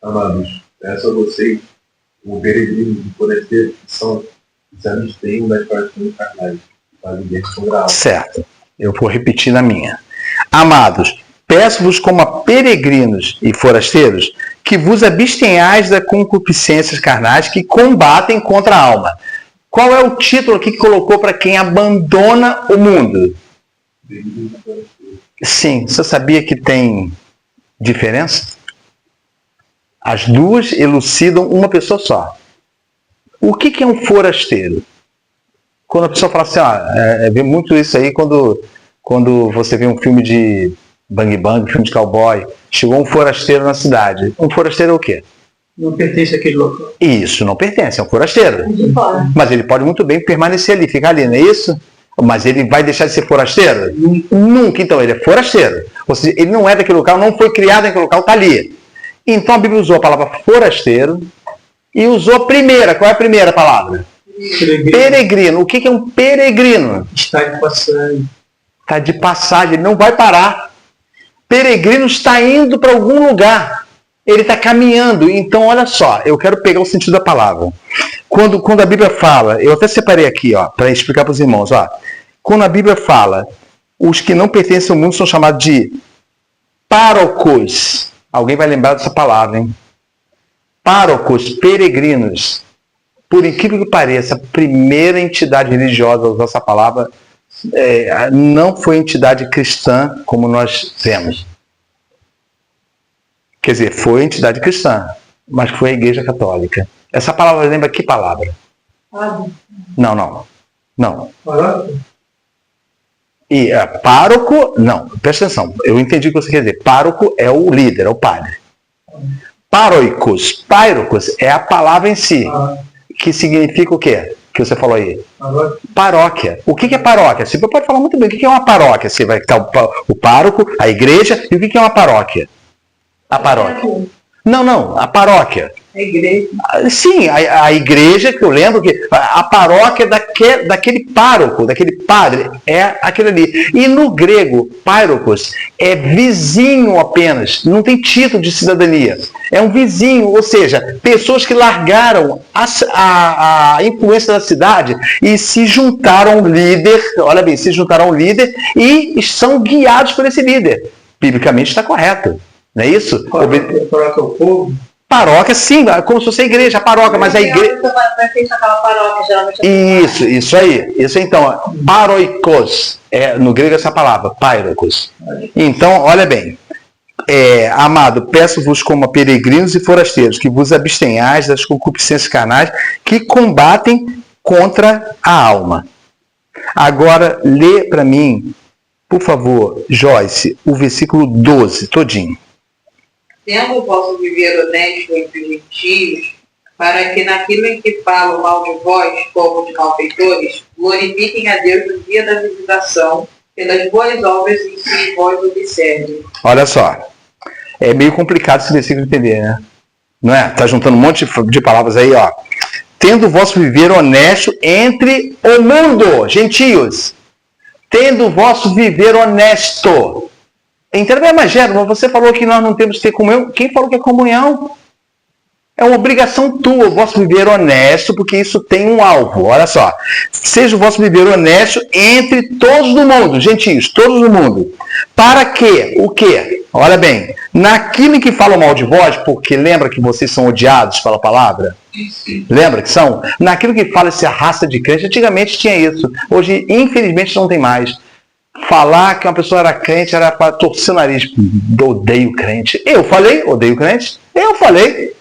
Amados, peço a vocês, como peregrinos e forasteiros, que se abstenham das paixões carnais, para viver sobre a alma.
Certo, eu vou repetir na minha. Amados, peço-vos como a peregrinos e forasteiros, que vos abstenhais das concupiscências carnais que combatem contra a alma. Qual é o título aqui que colocou para quem abandona o mundo? Sim, você sabia que tem diferença? As duas elucidam uma pessoa só. O que é um forasteiro? Quando a pessoa fala assim, vê muito isso aí quando você vê um filme de bang bang, filme de cowboy, chegou um forasteiro na cidade. Um forasteiro é o quê?
Não pertence àquele local.
Isso, não pertence, é um forasteiro. Mas ele pode muito bem permanecer ali, ficar ali, não é isso? Mas ele vai deixar de ser forasteiro? Nunca, então, ele é forasteiro. Ou seja, ele não é daquele local, não foi criado naquele local, está ali. Então a Bíblia usou a palavra forasteiro e usou a primeira. Qual é a primeira palavra? Peregrino. O que é um peregrino?
Está de passagem.
Está de passagem, ele não vai parar. Peregrino está indo para algum lugar. Ele está caminhando. Então, olha só, eu quero pegar o sentido da palavra. Quando a Bíblia fala, eu até separei aqui, para explicar para os irmãos. Quando a Bíblia fala, os que não pertencem ao mundo são chamados de párocos. Alguém vai lembrar dessa palavra, hein? Párocos, peregrinos. Por incrível que pareça, a primeira entidade religiosa a usar essa palavra não foi entidade cristã, como nós vemos. Quer dizer, foi entidade cristã, mas foi a Igreja Católica. Essa palavra lembra que palavra? Não. E pároco, não, presta atenção, eu entendi o que você quer dizer. Pároco é o líder, é o padre. Párocos é a palavra em si, que significa o quê? Que você falou aí? Paróquia. O que é paróquia? Você pode falar muito bem. O que é uma paróquia? Você vai estar o pároco, a igreja, e o que é uma paróquia? A paróquia. Não, a paróquia.
A igreja.
Sim, a igreja, que eu lembro que a paróquia daquele pároco, daquele padre, é aquele ali. E no grego, párocos é vizinho apenas, não tem título de cidadania. É um vizinho, ou seja, pessoas que largaram a influência da cidade e se juntaram ao líder, olha bem, se juntaram ao líder e são guiados por esse líder. Biblicamente está correto. Não é isso?
Paróquia é o povo?
Paróquia, sim, como se fosse a igreja, a paróquia, mas a igreja... Isso aí. Isso então, paroikos, no grego essa palavra, pairokos. Então, olha bem, amado, peço-vos como peregrinos e forasteiros, que vos abstenhais das concupiscências carnais que combatem contra a alma. Agora, lê para mim, por favor, Joyce, o versículo 12, todinho.
Tendo o vosso viver honesto entre os gentios, para que naquilo em que falam mal de vós, como de malfeitores, glorifiquem a Deus no dia da visitação, pelas boas obras em que vós observem.
Olha só, é meio complicado esse versículo de entender, né? Não é? Está juntando um monte de palavras aí, ó. Tendo o vosso viver honesto entre o mundo, gentios. Tendo o vosso viver honesto. Entendeu? Mas, Gero, você falou que nós não temos que ter comunhão. Quem falou que é comunhão? É uma obrigação tua, o vosso viver honesto, porque isso tem um alvo. Olha só. Seja o vosso viver honesto entre todos do mundo, gentios, todos do mundo. Para que? O quê? Olha bem. Naquilo em que falam mal de vós, porque lembra que vocês são odiados pela palavra? Lembra que são? Naquilo que fala essa raça de crente, antigamente tinha isso. Hoje, infelizmente, não tem mais. Falar que uma pessoa era crente era para torcer o nariz. Odeio crente. Eu falei, odeio crente. Eu falei.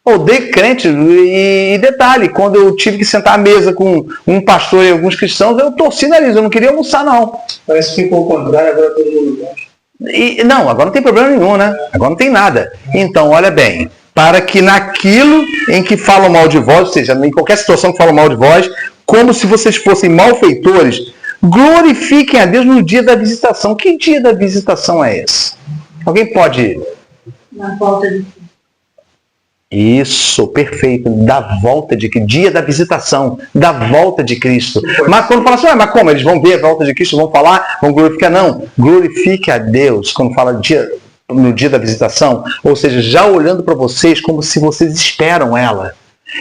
Odeio crente, e detalhe, quando eu tive que sentar à mesa com um pastor e alguns cristãos, eu torci o nariz, eu não queria almoçar, não.
Parece que ficou o contrário, agora todo mundo gosta.
Não, agora não tem problema nenhum, né? Agora não tem nada. Então, olha bem, para que naquilo em que falam mal de vós, ou seja, em qualquer situação que falam mal de vós, como se vocês fossem malfeitores, glorifiquem a Deus no dia da visitação. Que dia da visitação é esse? Alguém pode...
Na volta de
Isso, perfeito. Da volta de Cristo. Dia da visitação, da volta de Cristo. Mas quando fala assim, mas como? Eles vão ver a volta de Cristo, vão falar, vão glorificar? Não. Glorifique a Deus quando fala no dia da visitação. Ou seja, já olhando para vocês como se vocês esperam ela.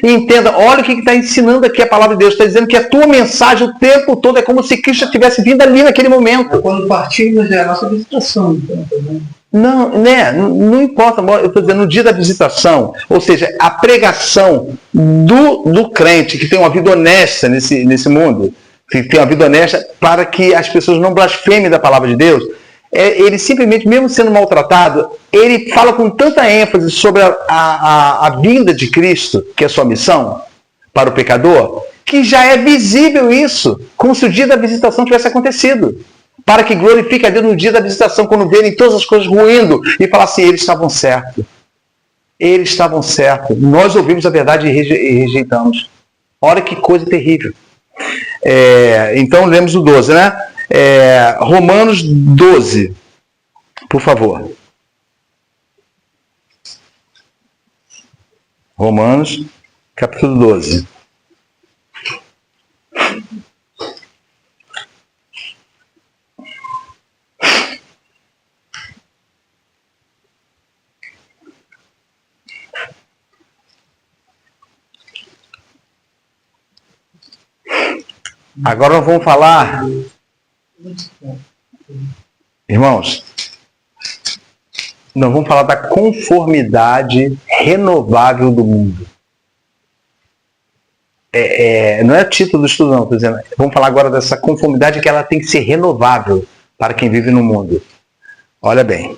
E entenda, olha o que está ensinando aqui a palavra de Deus. Está dizendo que a tua mensagem o tempo todo é como se Cristo tivesse vindo ali naquele momento.
Quando partimos é a nossa visitação. Então, também.
Não, né? Não importa, eu estou dizendo no dia da visitação, ou seja, a pregação do crente que tem uma vida honesta nesse mundo, que tem uma vida honesta para que as pessoas não blasfemem da palavra de Deus, ele simplesmente, mesmo sendo maltratado, ele fala com tanta ênfase sobre a vinda de Cristo, que é a sua missão para o pecador, que já é visível isso, como se o dia da visitação tivesse acontecido. Para que glorifique a Deus no dia da visitação, quando verem todas as coisas ruindo, e falar assim, eles estavam certos. Eles estavam certos. Nós ouvimos a verdade e rejeitamos. Olha que coisa terrível. Então, lemos o 12, né? Romanos 12, por favor. Romanos, capítulo 12. Agora nós vamos falar, irmãos, nós vamos falar da conformidade renovável do mundo. Não é o título do estudo, não, estou dizendo. Vamos falar agora dessa conformidade que ela tem que ser renovável para quem vive no mundo. Olha bem,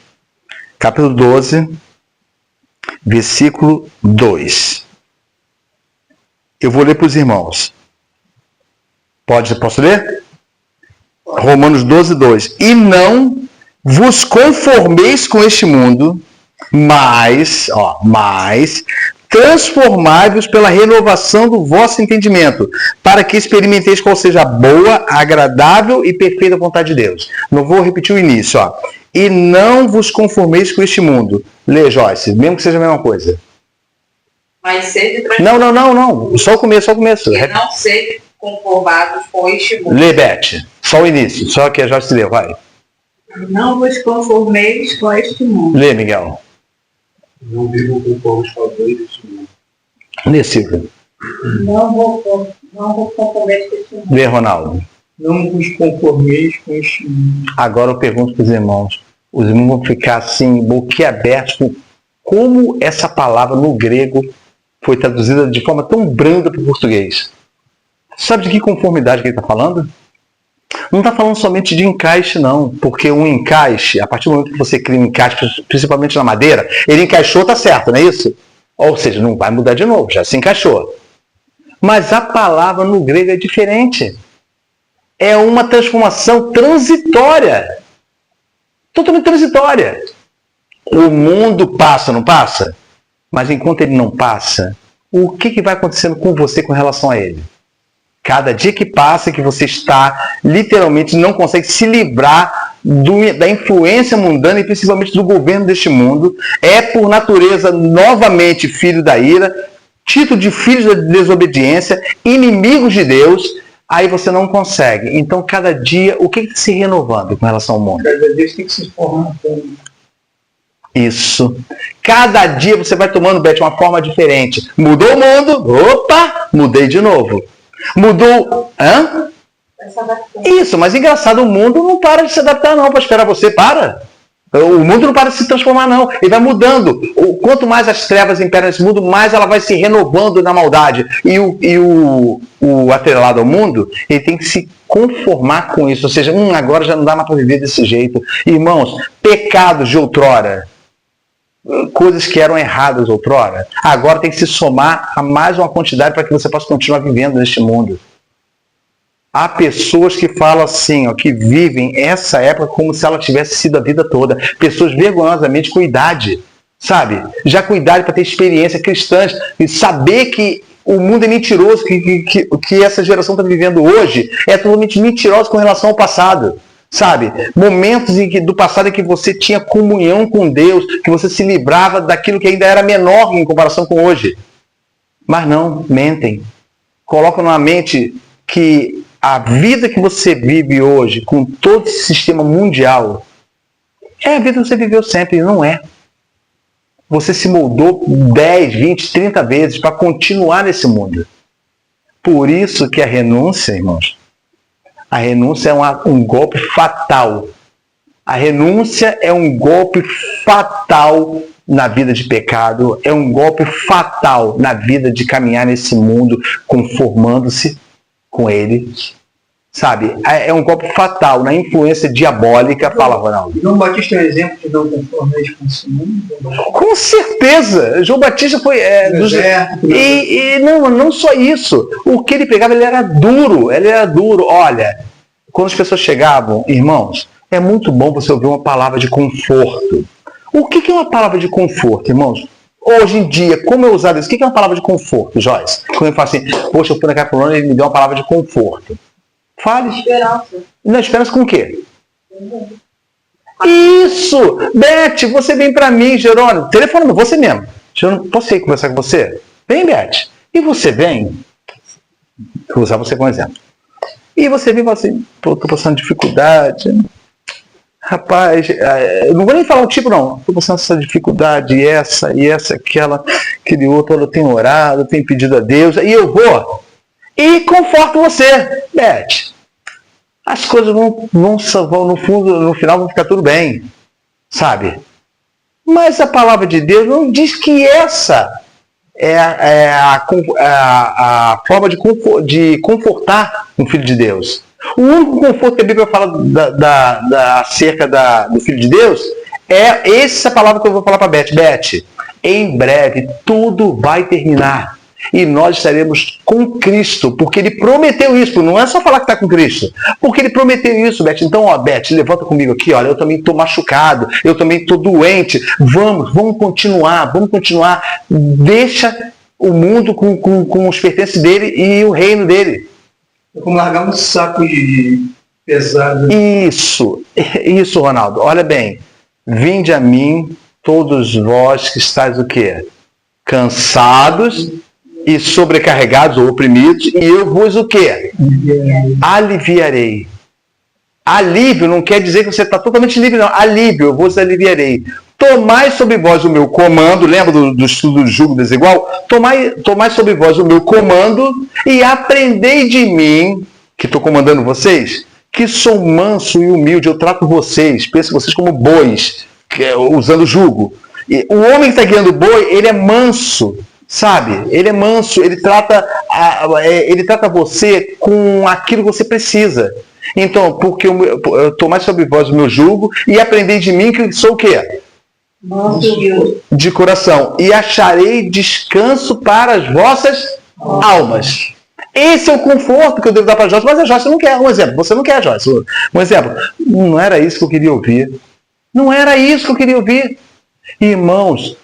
capítulo 12, versículo 2. Eu vou ler para os irmãos. Posso ler? Romanos 12, 2. E não vos conformeis com este mundo, mas transformai-vos pela renovação do vosso entendimento, para que experimenteis qual seja a boa, agradável e perfeita vontade de Deus. Não vou repetir o início, ó. E não vos conformeis com este mundo. Lê, Joyce, mesmo que seja a mesma coisa.
Mas sede transformados.
Não. Só o começo.
E não sede conformados com este mundo.
Lê, Beth. Só o início. Só que a Joyce lê, vai.
Não vos conformeis com este mundo.
Lê, Miguel.
Não vivam conforme os padrões deste mundo.
Lê, Silvia.
não vou conformar com esse mundo.
Lê, Ronaldo.
Não vos conformeis com este mundo.
Agora eu pergunto para os irmãos. Os irmãos vão ficar assim, boquiabertos com como essa palavra no grego foi traduzida de forma tão branda para o português. Sabe de que conformidade que ele está falando? Não está falando somente de encaixe, não. Porque um encaixe, a partir do momento que você cria um encaixe, principalmente na madeira, ele encaixou, está certo, não é isso? Ou seja, não vai mudar de novo, já se encaixou. Mas a palavra no grego é diferente. É uma transformação transitória. Totalmente transitória. O mundo passa, não passa? Mas enquanto ele não passa, o que vai acontecendo com você com relação a ele? Cada dia que passa, que você está, literalmente, não consegue se livrar da influência mundana e principalmente do governo deste mundo, é por natureza novamente filho da ira, título de filhos da desobediência, inimigos de Deus, Aí você não consegue. Então, cada dia, o que está se renovando com relação ao mundo?
Cada vez tem que se formar.
Isso. Cada dia você vai tomando, Beth, uma forma diferente. Mudou o mundo, opa, mudei de novo. Mudou. Hã? Isso, mas engraçado, o mundo não para de se adaptar, não, para esperar você, para. O mundo não para de se transformar, não. Ele vai mudando. Quanto mais as trevas imperam nesse mundo, mais ela vai se renovando na maldade. E o atrelado ao mundo, ele tem que se conformar com isso. Ou seja, agora já não dá mais para viver desse jeito. Irmãos, pecados de outrora, coisas que eram erradas outrora, agora tem que se somar a mais uma quantidade para que você possa continuar vivendo neste mundo. Há pessoas que falam assim, ó, que vivem essa época como se ela tivesse sido a vida toda. Pessoas vergonhosamente com idade, sabe? Já com idade para ter experiência cristã e saber que o mundo é mentiroso, que essa geração está vivendo hoje é totalmente mentirosa com relação ao passado. Sabe? Momentos do passado em que você tinha comunhão com Deus, que você se livrava daquilo que ainda era menor em comparação com hoje. Mas não, mentem. Colocam na mente que a vida que você vive hoje, com todo esse sistema mundial, é a vida que você viveu sempre, e não é. Você se moldou 10, 20, 30 vezes para continuar nesse mundo. Por isso que a renúncia, irmãos, a renúncia é um golpe fatal. A renúncia é um golpe fatal na vida de pecado, é um golpe fatal na vida de caminhar nesse mundo conformando-se com ele. Sabe? É um golpe fatal na influência diabólica. Fala, Ronaldo.
João Batista é um exemplo de não conformidade com esse mundo?
Com certeza! João Batista foi... E não só isso. O que ele pregava, ele era duro. Olha, quando as pessoas chegavam, irmãos, é muito bom você ouvir uma palavra de conforto. O que é uma palavra de conforto, irmãos? Hoje em dia, como é usado isso? O que é uma palavra de conforto, Joyce? Quando eu falo assim, poxa, eu fui naquela coluna e ele me deu uma palavra de conforto. Fale.
Esperança.
Não, esperança com o quê? Isso! Beth, você vem pra mim, Jerônimo. Telefone, você mesmo. Jerônimo, posso ir conversar com você? Vem, Beth. E você vem? Vou usar você como exemplo. E você vem e fala assim, tô passando dificuldade. Rapaz, eu não vou nem falar o tipo, não. Estou passando essa dificuldade, essa, aquele outro, eu tenho orado, eu tenho pedido a Deus, e eu vou e conforto você, Beth. As coisas vão no fundo, no final vão ficar tudo bem, sabe? Mas a palavra de Deus não diz que essa é a forma de confortar um filho de Deus. O único conforto que a Bíblia fala acerca do Filho de Deus é essa palavra que eu vou falar para Beth. Beth, em breve tudo vai terminar e nós estaremos com Cristo, porque Ele prometeu isso. Não é só falar que está com Cristo, porque Ele prometeu isso, Beth. Então, Beth, levanta comigo aqui. Olha, eu também estou machucado, eu também estou doente. Vamos continuar. Deixa o mundo com os pertences dele e o reino dele.
É como largar um saco de pesado.
Isso, Ronaldo. Olha bem. Vinde a mim, todos vós que estáis o quê? Cansados e sobrecarregados ou oprimidos, e eu vos o quê? Aliviarei. Alívio não quer dizer que você está totalmente livre, não. Alívio, eu vos aliviarei. Tomai sobre vós o meu comando, lembra do estudo do jugo desigual? Tomai sobre vós o meu comando e aprendei de mim, que estou comandando vocês, que sou manso e humilde, eu trato vocês, penso vocês como bois, usando jugo. E o homem que está guiando o boi, ele é manso, sabe? Ele é manso, ele trata você com aquilo que você precisa. Então, porque eu tomai sobre vós o meu jugo e aprendei de mim, que sou o quê? De coração, e acharei descanso para as vossas almas. Esse é o conforto que eu devo dar para a Joyce, mas a Joyce não quer. Um exemplo, você não quer, Joyce. Um exemplo, não era isso que eu queria ouvir. Não era isso que eu queria ouvir. Irmãos,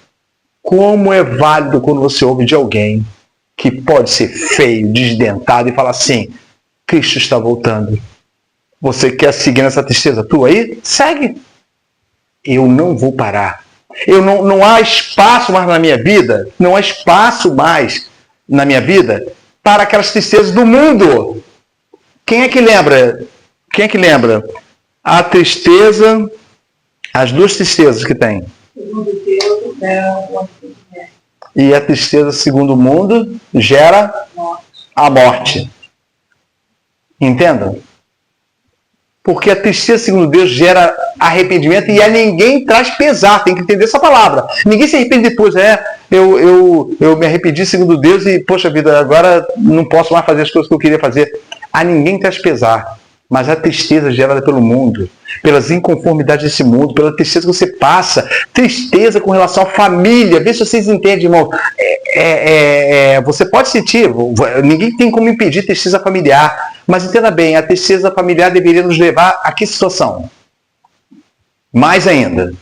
como é válido quando você ouve de alguém que pode ser feio, desdentado e falar assim, Cristo está voltando. Você quer seguir nessa tristeza tua aí? Segue. Eu não vou parar. Não há espaço mais na minha vida, não há espaço mais na minha vida para aquelas tristezas do mundo. Quem é que lembra? Quem é que lembra? A tristeza, as duas tristezas que tem.
Segundo Deus, é o
E a tristeza, segundo o mundo, gera a morte. Entendam? Porque a tristeza, segundo Deus, gera arrependimento e a ninguém traz pesar. Tem que entender essa palavra. Ninguém se arrepende depois. Eu me arrependi segundo Deus e, poxa vida, agora não posso mais fazer as coisas que eu queria fazer. A ninguém traz pesar. Mas a tristeza gerada pelo mundo, pelas inconformidades desse mundo, pela tristeza que você passa, tristeza com relação à família. Vê se vocês entendem, irmão. Você pode sentir, ninguém tem como impedir tristeza familiar, mas entenda bem, a tristeza familiar deveria nos levar a que situação? Mais ainda.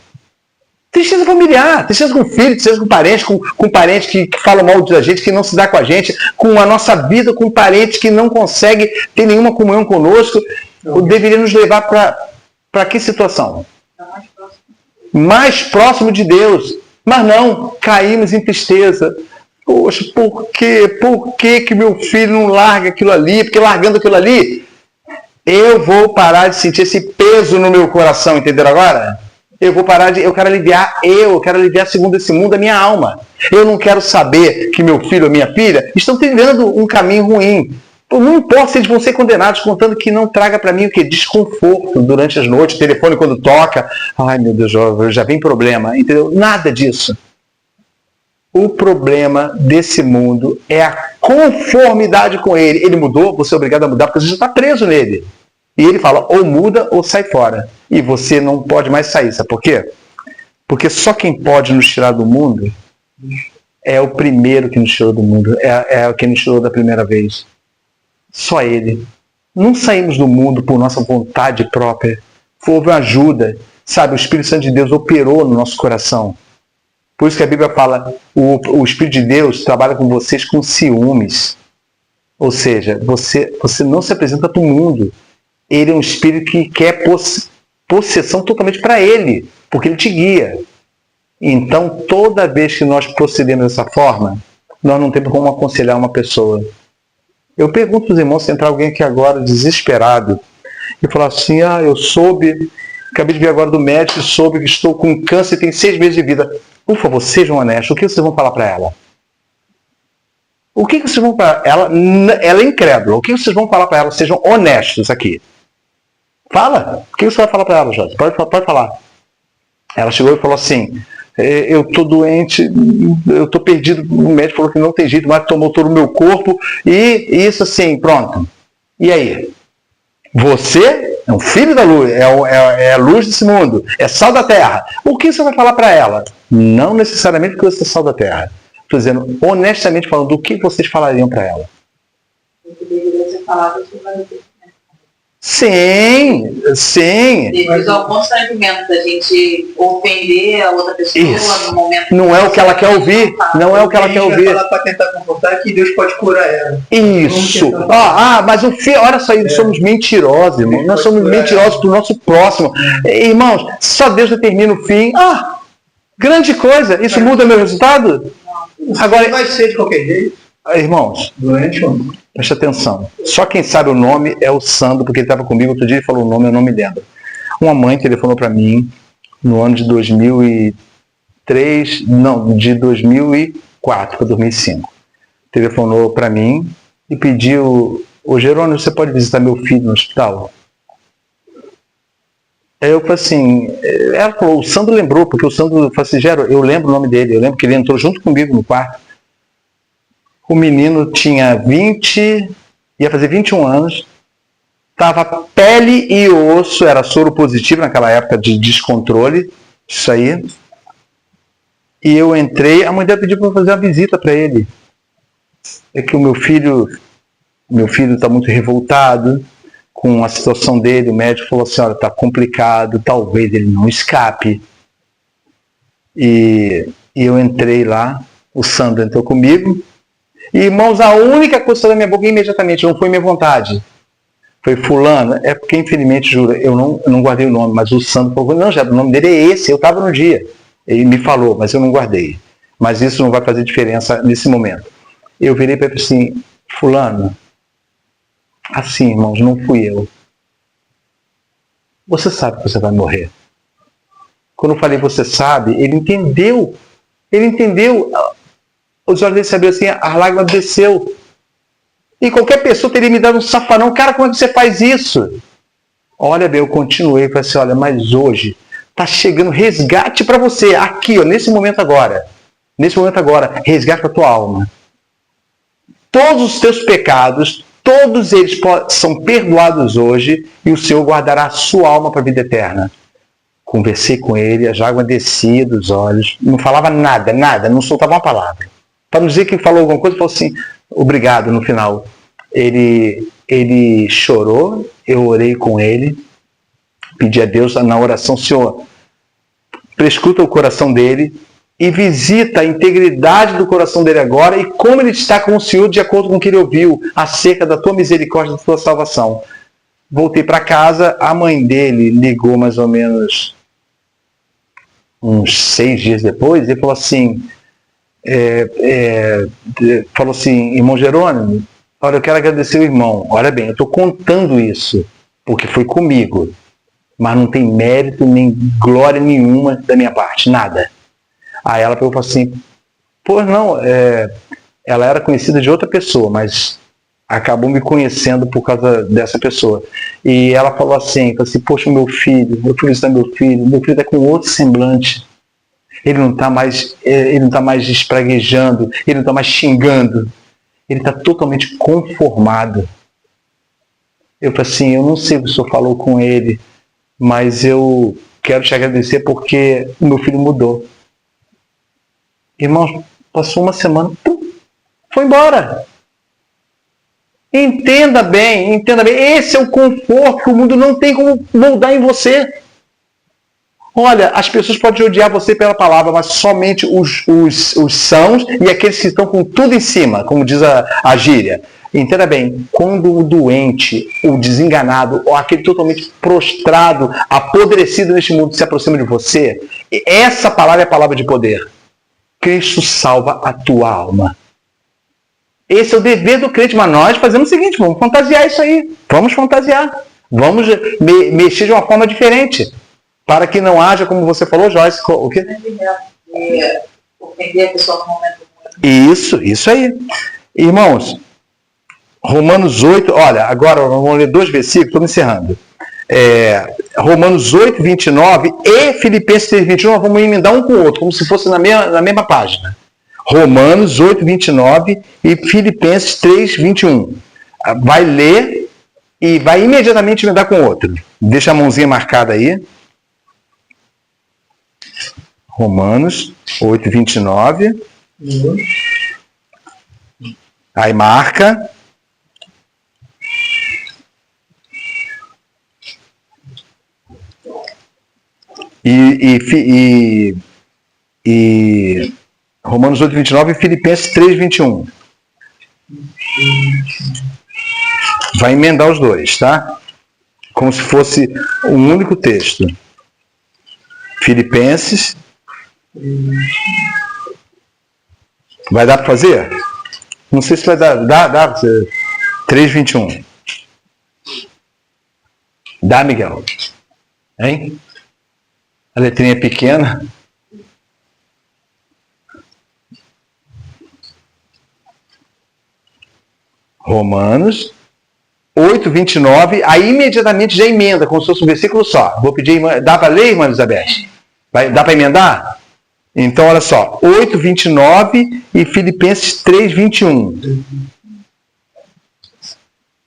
Tristeza familiar, tristeza com filho, tristeza com parente, com parente que fala mal da gente, que não se dá com a gente, com a nossa vida, com parente que não consegue ter nenhuma comunhão conosco, deveria nos levar para que situação? Mais próximo de Deus. Mas não, caímos em tristeza. Poxa, por quê? Por que meu filho não larga aquilo ali? Porque largando aquilo ali, eu vou parar de sentir esse peso no meu coração, entenderam agora? Eu quero aliviar segundo esse mundo a minha alma. Eu não quero saber que meu filho ou minha filha estão trilhando um caminho ruim. Não importa se eles vão ser condenados, contando que não traga para mim o quê? Desconforto durante as noites, o telefone quando toca. Ai meu Deus, já vem problema, entendeu? Nada disso. O problema desse mundo é a conformidade com ele. Ele mudou, você é obrigado a mudar, porque você já está preso nele. E ele fala, ou muda ou sai fora. E você não pode mais sair. Sabe por quê? Porque só quem pode nos tirar do mundo é o primeiro que nos tirou do mundo. É quem nos tirou da primeira vez. Só ele. Não saímos do mundo por nossa vontade própria. Houve uma ajuda. Sabe, o Espírito Santo de Deus operou no nosso coração. Por isso que a Bíblia fala, o Espírito de Deus trabalha com vocês com ciúmes. Ou seja, você não se apresenta para o mundo. Ele é um espírito que quer possessão totalmente para ele, porque ele te guia. Então, toda vez que nós procedemos dessa forma, nós não temos como aconselhar uma pessoa. Eu pergunto para os irmãos se entrar alguém aqui agora desesperado e falar assim, eu soube, acabei de vir agora do médico e soube que estou com câncer e tenho 6 meses de vida. Por favor, sejam honestos. O que vocês vão falar para ela? O que vocês vão falar? Ela é incrédula. O que vocês vão falar para ela? Sejam honestos aqui. Fala. O que você vai falar para ela, José? Pode falar. Ela chegou e falou assim, eu estou doente, eu estou perdido, o médico falou que não tem jeito, mas tomou todo o meu corpo, e isso assim, pronto. E aí? Você é um filho da luz, é a luz desse mundo, é sal da terra. O que você vai falar para ela? Não necessariamente porque você é sal da terra. Estou dizendo, honestamente falando, do que vocês falariam para ela?
O que deveria ser falado sobre a vida.
Sim.
Devido ao constrangimento da gente ofender a outra pessoa
Isso.
no momento.
Não é o que ela quer ouvir. Não é o que ela quer ouvir.
Falar para tentar confortar que Deus pode curar ela.
Isso. Mas o filho, olha só, somos mentirosos, irmão. Nós somos mentirosos para o nosso próximo. Irmãos, só Deus determina o fim. Grande coisa. Isso muda meu resultado?
Agora vai ser de qualquer jeito.
Irmãos, preste atenção. Só quem sabe o nome é o Sandro, porque ele estava comigo outro dia e falou o nome, eu não me lembro. Uma mãe telefonou para mim no ano de 2003, não, de 2004 para 2005. Telefonou para mim e pediu, Jerônimo, você pode visitar meu filho no hospital? Aí eu falei assim, ela falou, o Sandro lembrou, porque o Sandro falou assim, Gero, eu lembro o nome dele, eu lembro que ele entrou junto comigo no quarto. O menino tinha ia fazer 21 anos, estava pele e osso, era soro positivo naquela época de descontrole, isso aí. E eu entrei, a mãe dele pediu para fazer uma visita para ele. É que o meu filho está muito revoltado com a situação dele, o médico falou assim, olha, está complicado, talvez ele não escape. E eu entrei lá, o Sandro entrou comigo, e, irmãos, a única coisa que saiu da minha boca imediatamente, não foi minha vontade, foi fulano, é porque infelizmente, juro, eu não guardei o nome, mas o Sandro falou, não, já, o nome dele é esse, eu estava no dia, ele me falou, mas eu não guardei, mas isso não vai fazer diferença nesse momento. Eu virei para ele assim, fulano, Assim, irmãos, não fui eu. Você sabe que você vai morrer. Quando eu falei você sabe, ele entendeu. Ele entendeu. Os olhos dele se abriram assim, a lágrima desceu. E qualquer pessoa teria me dado um safanão. Cara, como é que você faz isso? Olha bem, eu continuei. Falei assim, olha, mas hoje está chegando resgate para você. Aqui, ó, nesse momento agora. Nesse momento agora, resgate a tua alma. Todos os teus pecados, todos eles são perdoados hoje e o Senhor guardará a sua alma para a vida eterna. Conversei com ele, a água descia dos olhos, não falava nada, não soltava uma palavra. Para não dizer que falou alguma coisa, falou assim, obrigado no final. Ele chorou, eu orei com ele, pedi a Deus na oração, Senhor, prescruta o coração dele e visita a integridade do coração dele agora e como ele está com o Senhor de acordo com o que ele ouviu acerca da tua misericórdia, da tua salvação. Voltei para casa, a mãe dele ligou mais ou menos uns 6 dias depois e falou assim, irmão Jerônimo, olha, eu quero agradecer o irmão. Olha bem, eu estou contando isso porque foi comigo, mas não tem mérito nem glória nenhuma da minha parte, nada. Aí ela falou assim, pô, não, ela era conhecida de outra pessoa, mas acabou me conhecendo por causa dessa pessoa. E ela falou assim, poxa, meu filho, eu fui visitar meu filho está com outro semblante. Ele não está mais espraguejando, ele não está mais xingando. Ele está totalmente conformado. Eu falei assim, eu não sei o que o senhor falou com ele, mas eu quero te agradecer porque o meu filho mudou. Irmãos, passou uma semana, foi embora. Entenda bem. Esse é o conforto que o mundo não tem como moldar em você. Olha, as pessoas podem odiar você pela palavra, mas somente os sãos e aqueles que estão com tudo em cima, como diz a gíria. Entenda bem, quando o doente, o desenganado, ou aquele totalmente prostrado, apodrecido neste mundo se aproxima de você, essa palavra é a palavra de poder. Cristo salva a tua alma. Esse é o dever do crente, mas nós fazemos o seguinte, vamos fantasiar isso aí. Vamos fantasiar. Vamos mexer de uma forma diferente. Para que não haja, como você falou, Joyce, o quê?
Ofender a pessoa no momento.
Isso aí. Irmãos, Romanos 8, olha, agora vamos ler 2 versículos, estou me encerrando. Romanos 8, 29 e Filipenses 3, 21, nós vamos emendar um com o outro, como se fosse na mesma página. Romanos 8, 29 e Filipenses 3, 21. Vai ler e vai imediatamente emendar com o outro. Deixa a mãozinha marcada aí. Romanos 8, 29. Aí marca. E Romanos 8, 29 e Filipenses 3, 21. Vai emendar os dois, tá? Como se fosse um único texto. Filipenses. Vai dar para fazer? Não sei se vai dar. Dá 3, 21. Dá, Miguel? Hein? A letrinha é pequena. Romanos 8, 29. Aí imediatamente já emenda, como se fosse um versículo só. Vou pedir, dá para ler, irmã Elizabeth? Dá para emendar? Então, olha só. 8, 29 e Filipenses 3, 21.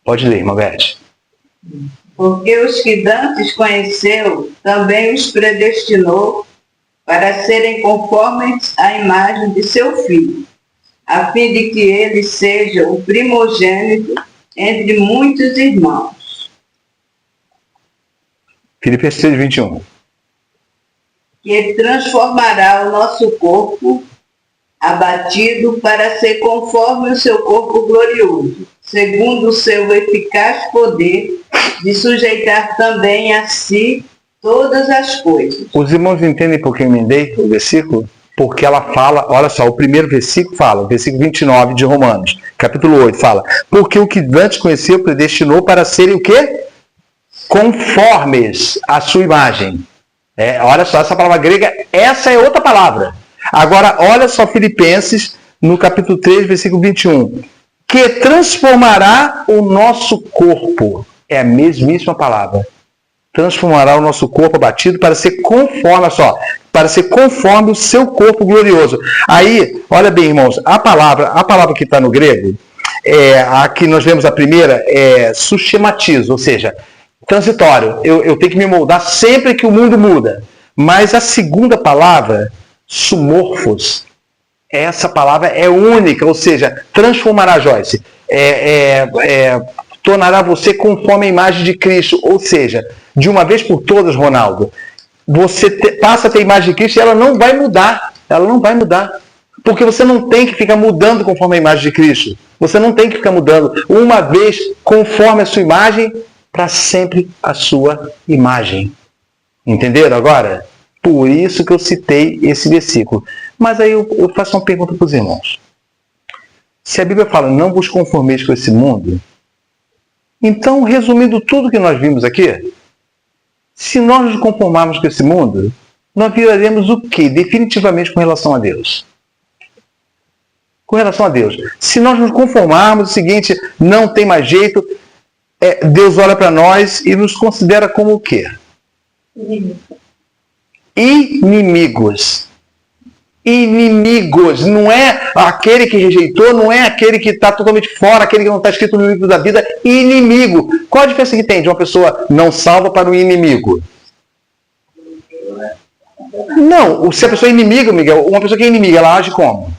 Pode ler, irmã Beth.
Porque os que dantes conheceu, também os predestinou para serem conformes à imagem de seu Filho, a fim de que ele seja o primogênito entre muitos irmãos.
Filipenses 3, 21.
Que ele transformará o nosso corpo abatido para ser conforme o seu corpo glorioso, segundo o seu eficaz poder de sujeitar também a si todas as coisas.
Os irmãos entendem por que eu emendei o versículo? Porque ela fala, olha só, o primeiro versículo fala, o versículo 29 de Romanos, capítulo 8, fala, porque o que antes conheceu predestinou para serem o quê? Conformes à sua imagem. Olha só, essa palavra grega, essa é outra palavra. Agora, olha só Filipenses, no capítulo 3, versículo 21. Que transformará o nosso corpo. É a mesmíssima palavra. Transformará o nosso corpo abatido para ser conforme, olha só, para ser conforme o seu corpo glorioso. Aí, olha bem, irmãos, a palavra que está no grego, a que nós vemos a primeira, é suschematizo, ou seja, transitório. Eu tenho que me moldar sempre que o mundo muda. Mas a segunda palavra, sumorphos, essa palavra é única, ou seja, transformará, Joyce, tornará você conforme a imagem de Cristo, ou seja, de uma vez por todas, Ronaldo, você passa a ter a imagem de Cristo e ela não vai mudar, porque você não tem que ficar mudando conforme a imagem de Cristo, você não tem que ficar mudando, uma vez conforme a sua imagem, para sempre a sua imagem. Entenderam agora? Por isso que eu citei esse versículo. Mas aí eu faço uma pergunta para os irmãos. Se a Bíblia fala, não vos conformeis com esse mundo, então, resumindo tudo que nós vimos aqui, se nós nos conformarmos com esse mundo, nós viraremos o quê? Definitivamente com relação a Deus. Com relação a Deus. Se nós nos conformarmos, é o seguinte, não tem mais jeito, Deus olha para nós e nos considera como o quê? Inimigos. Inimigos, não é aquele que rejeitou, não é aquele que está totalmente fora, aquele que não está escrito no livro da vida, inimigo. Qual a diferença que tem de uma pessoa não salva para um inimigo? Não, se a pessoa é inimiga, Miguel, uma pessoa que é inimiga, ela age como?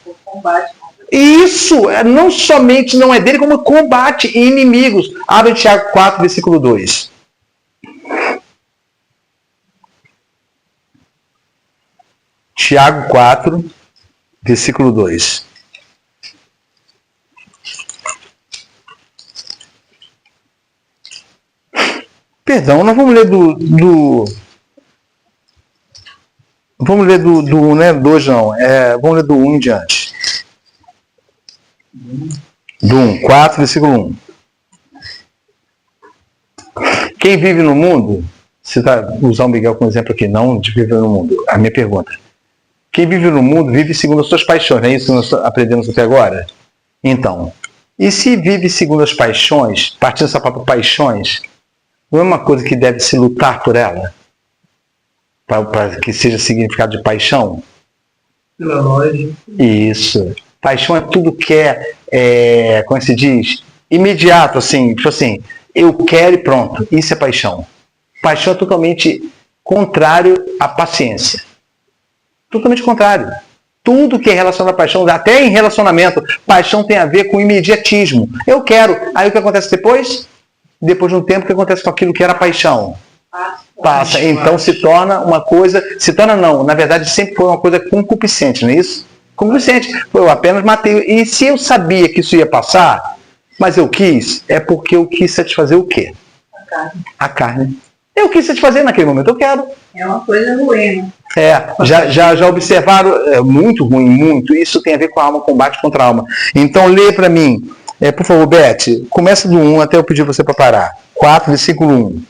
Isso, não somente não é dele, como combate inimigos. Abre Tiago 4, versículo 2. Tiago 4, versículo 2. Perdão, nós vamos ler vamos ler não é 2 não, vamos ler do 1 em diante. Do 1, 4, versículo 1. Quem vive no mundo, se usar o Miguel como exemplo aqui, não de viver no mundo, a minha pergunta. Quem vive no mundo vive segundo as suas paixões, não é isso que nós aprendemos até agora? Então, e se vive segundo as paixões, partindo dessa própria paixões, não é uma coisa que deve se lutar por ela? Para que seja significado de paixão?
Pela lógica.
Isso. Paixão é tudo que como se diz, imediato, assim, tipo assim, eu quero e pronto. Isso é paixão. Paixão é totalmente contrário à paciência. Totalmente contrário. Tudo que é relacionado à paixão, até em relacionamento, paixão tem a ver com imediatismo. Eu quero. Aí o que acontece depois? Depois de um tempo, o que acontece com aquilo que era paixão? Passa. Então se torna uma coisa... Se torna não. Na verdade, sempre foi uma coisa concupiscente, não é isso? Concupiscente. Eu apenas matei. E se eu sabia que isso ia passar, mas eu quis, é porque eu quis satisfazer o quê? A carne. Eu quis satisfazer naquele momento. Eu quero.
É uma coisa ruim, né?
Já observaram, muito ruim, muito. Isso tem a ver com a alma, combate contra a alma. Então, lê para mim, por favor, Beth, começa do 1 até eu pedir você para parar. 4, versículo 1.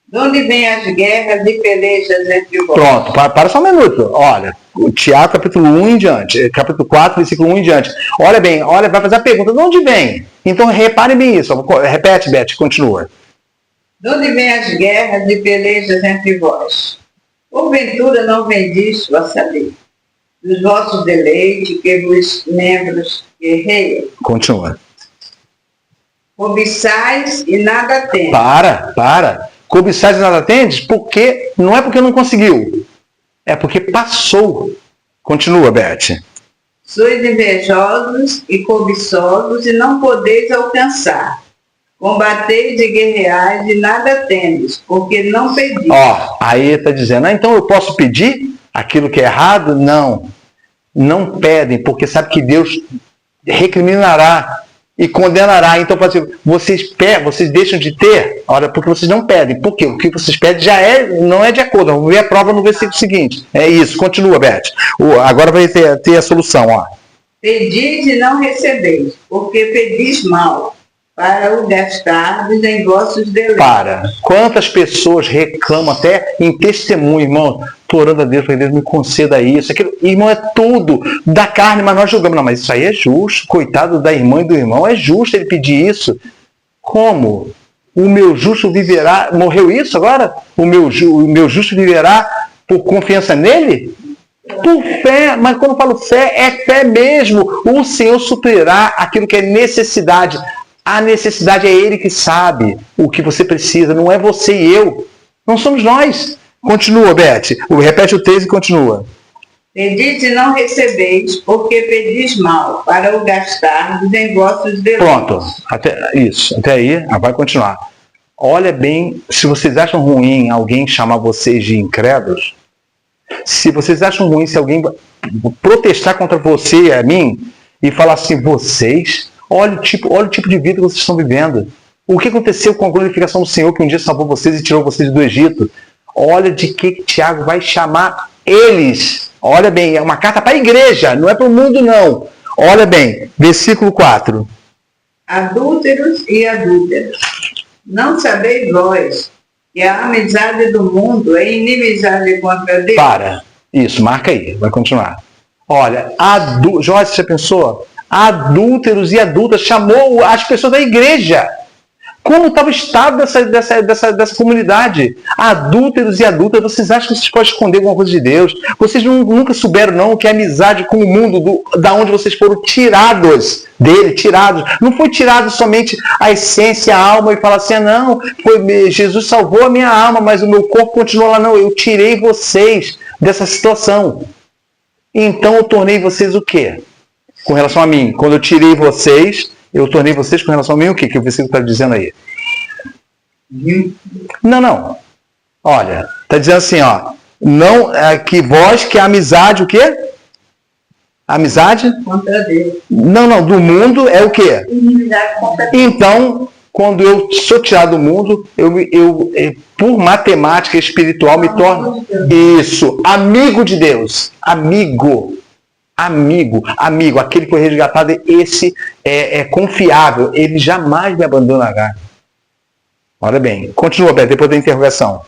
De onde vêm as guerras e pelejas entre vós?
Pronto, para só um minuto. Olha, Tiago, capítulo 1 em diante, capítulo 4, versículo 1 em diante. Olha bem, vai fazer a pergunta, de onde vem? Então, repare bem isso. Repete, Beth, continua.
De onde vêm as guerras e pelejas entre vós? Porventura não vem disso a saber, dos vossos deleites que vos membros guerreiam?
Continua.
Cobiçais e nada tendes.
Para. Cobiçais e nada tendes, porque não é porque não conseguiu, é porque passou. Continua, Beth.
Sois invejosos e cobiçosos e não podeis alcançar. Combateis e guerreais e nada tendes, porque não pedis.
Aí está dizendo, então eu posso pedir aquilo que é errado? Não pedem, porque sabe que Deus recriminará e condenará. Então, vocês deixam de ter, olha, porque vocês não pedem. Por quê? O que vocês pedem não é de acordo. Vamos ver a prova no versículo seguinte. É isso, continua, Beth. Agora vai ter a solução, ó.
Pedis e não recebeis, porque pedis mal, para o gastardes em vossos deleites.
Quantas pessoas reclamam até em testemunho, irmão, tô orando a Deus para que Deus me conceda isso, aquilo. Irmão, é tudo da carne, mas nós julgamos. Não, mas isso aí é justo. Coitado da irmã e do irmão, é justo ele pedir isso. Como? O meu justo viverá, morreu isso agora? O meu justo viverá por confiança nele? Por fé, mas quando eu falo fé, é fé mesmo. O Senhor suprirá aquilo que é necessidade. A necessidade é Ele que sabe o que você precisa, não é você e eu. Não somos nós. Continua, Beth. Repete o texto e continua.
Pedis e não recebeis, porque pedis mal, para o gastardes em vossos deleites.
Pronto. Até aí, vai continuar. Olha bem, se vocês acham ruim alguém chamar vocês de incrédulos, se vocês acham ruim se alguém protestar contra você e a mim e falar assim, vocês... Olha o tipo de vida que vocês estão vivendo. O que aconteceu com a glorificação do Senhor que um dia salvou vocês e tirou vocês do Egito? Olha de que Tiago vai chamar eles. Olha bem, é uma carta para a igreja, não é para o mundo não. Olha bem, versículo 4.
Adúlteros e adúlteras, não sabeis vós que a amizade do mundo é inimizade contra Deus?
Isso, marca aí, vai continuar. Olha, Joyce, você pensou? Adúlteros e adultas, chamou as pessoas da igreja. Como estava o estado dessa comunidade? Adúlteros e adultas, vocês acham que vocês podem esconder alguma coisa de Deus? Vocês nunca souberam, não, que é amizade com o mundo, da onde vocês foram tirados dele, tirados. Não foi tirado somente a essência, a alma, e falar assim, não, Jesus salvou a minha alma, mas o meu corpo continua lá. Não, eu tirei vocês dessa situação. Então eu tornei vocês o quê? Com relação a mim, quando eu tirei vocês, eu tornei vocês com relação a mim o quê? Que o versículo está dizendo aí? Não. Olha, está dizendo assim, ó. Não, que vós, que a amizade, o quê? Amizade?
Contra Deus.
Não, do mundo é o quê?
Inimizade contra Deus.
Então, quando eu sou tirado do mundo, eu por matemática espiritual me torno isso, amigo de Deus. Amigo, aquele que foi resgatado, esse é confiável, ele jamais me abandonará. Olha bem, continua, Beto, depois da interrogação.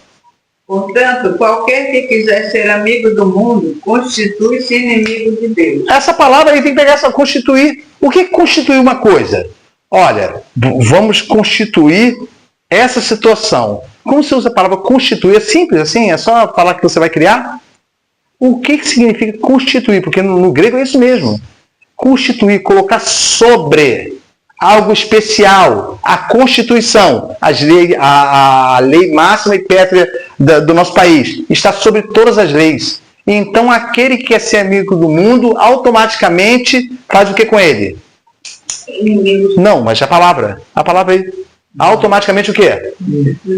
Portanto, qualquer que quiser ser amigo do mundo, constitui-se inimigo de Deus.
Essa palavra aí tem que pegar essa constituir. O que é constituir uma coisa? Olha, vamos constituir essa situação. Como se usa a palavra constituir? É simples assim? É só falar que você vai criar? O que significa constituir? Porque no grego é isso mesmo. Constituir, colocar sobre algo especial. A Constituição, a lei máxima e pétrea do nosso país, está sobre todas as leis. Então, aquele que quer ser amigo do mundo, automaticamente faz o que com ele? Não, mas a palavra aí. Automaticamente o quê?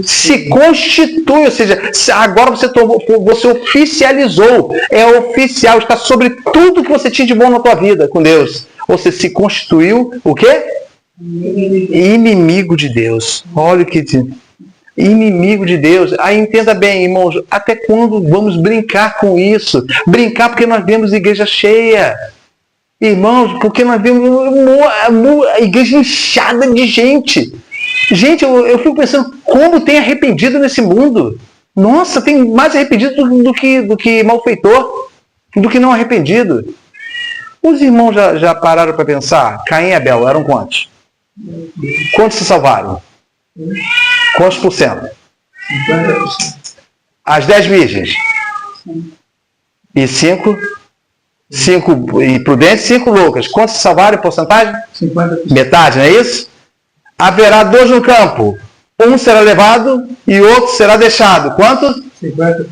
Se constitui, ou seja, agora você oficializou, é oficial, está sobre tudo que você tinha de bom na tua vida com Deus. Você se constituiu o quê? Inimigo de Deus. Olha o que diz. Inimigo de Deus. Aí entenda bem, irmãos, até quando vamos brincar com isso? Brincar porque nós vemos igreja cheia. Irmãos, porque nós vemos a igreja inchada de gente. Gente, eu fico pensando, como tem arrependido nesse mundo? Nossa, tem mais arrependido do que malfeitor, do que não arrependido. Os irmãos já pararam para pensar? Caim e Abel eram quantos? Quantos se salvaram? Quantos por cento?
50%.
As 10 virgens? E 5 imprudentes, 5 loucas. Quantos se salvaram em porcentagem?
50%.
Metade, não é isso? Haverá 2 no campo. Um será levado e outro será deixado. Quanto?
50%.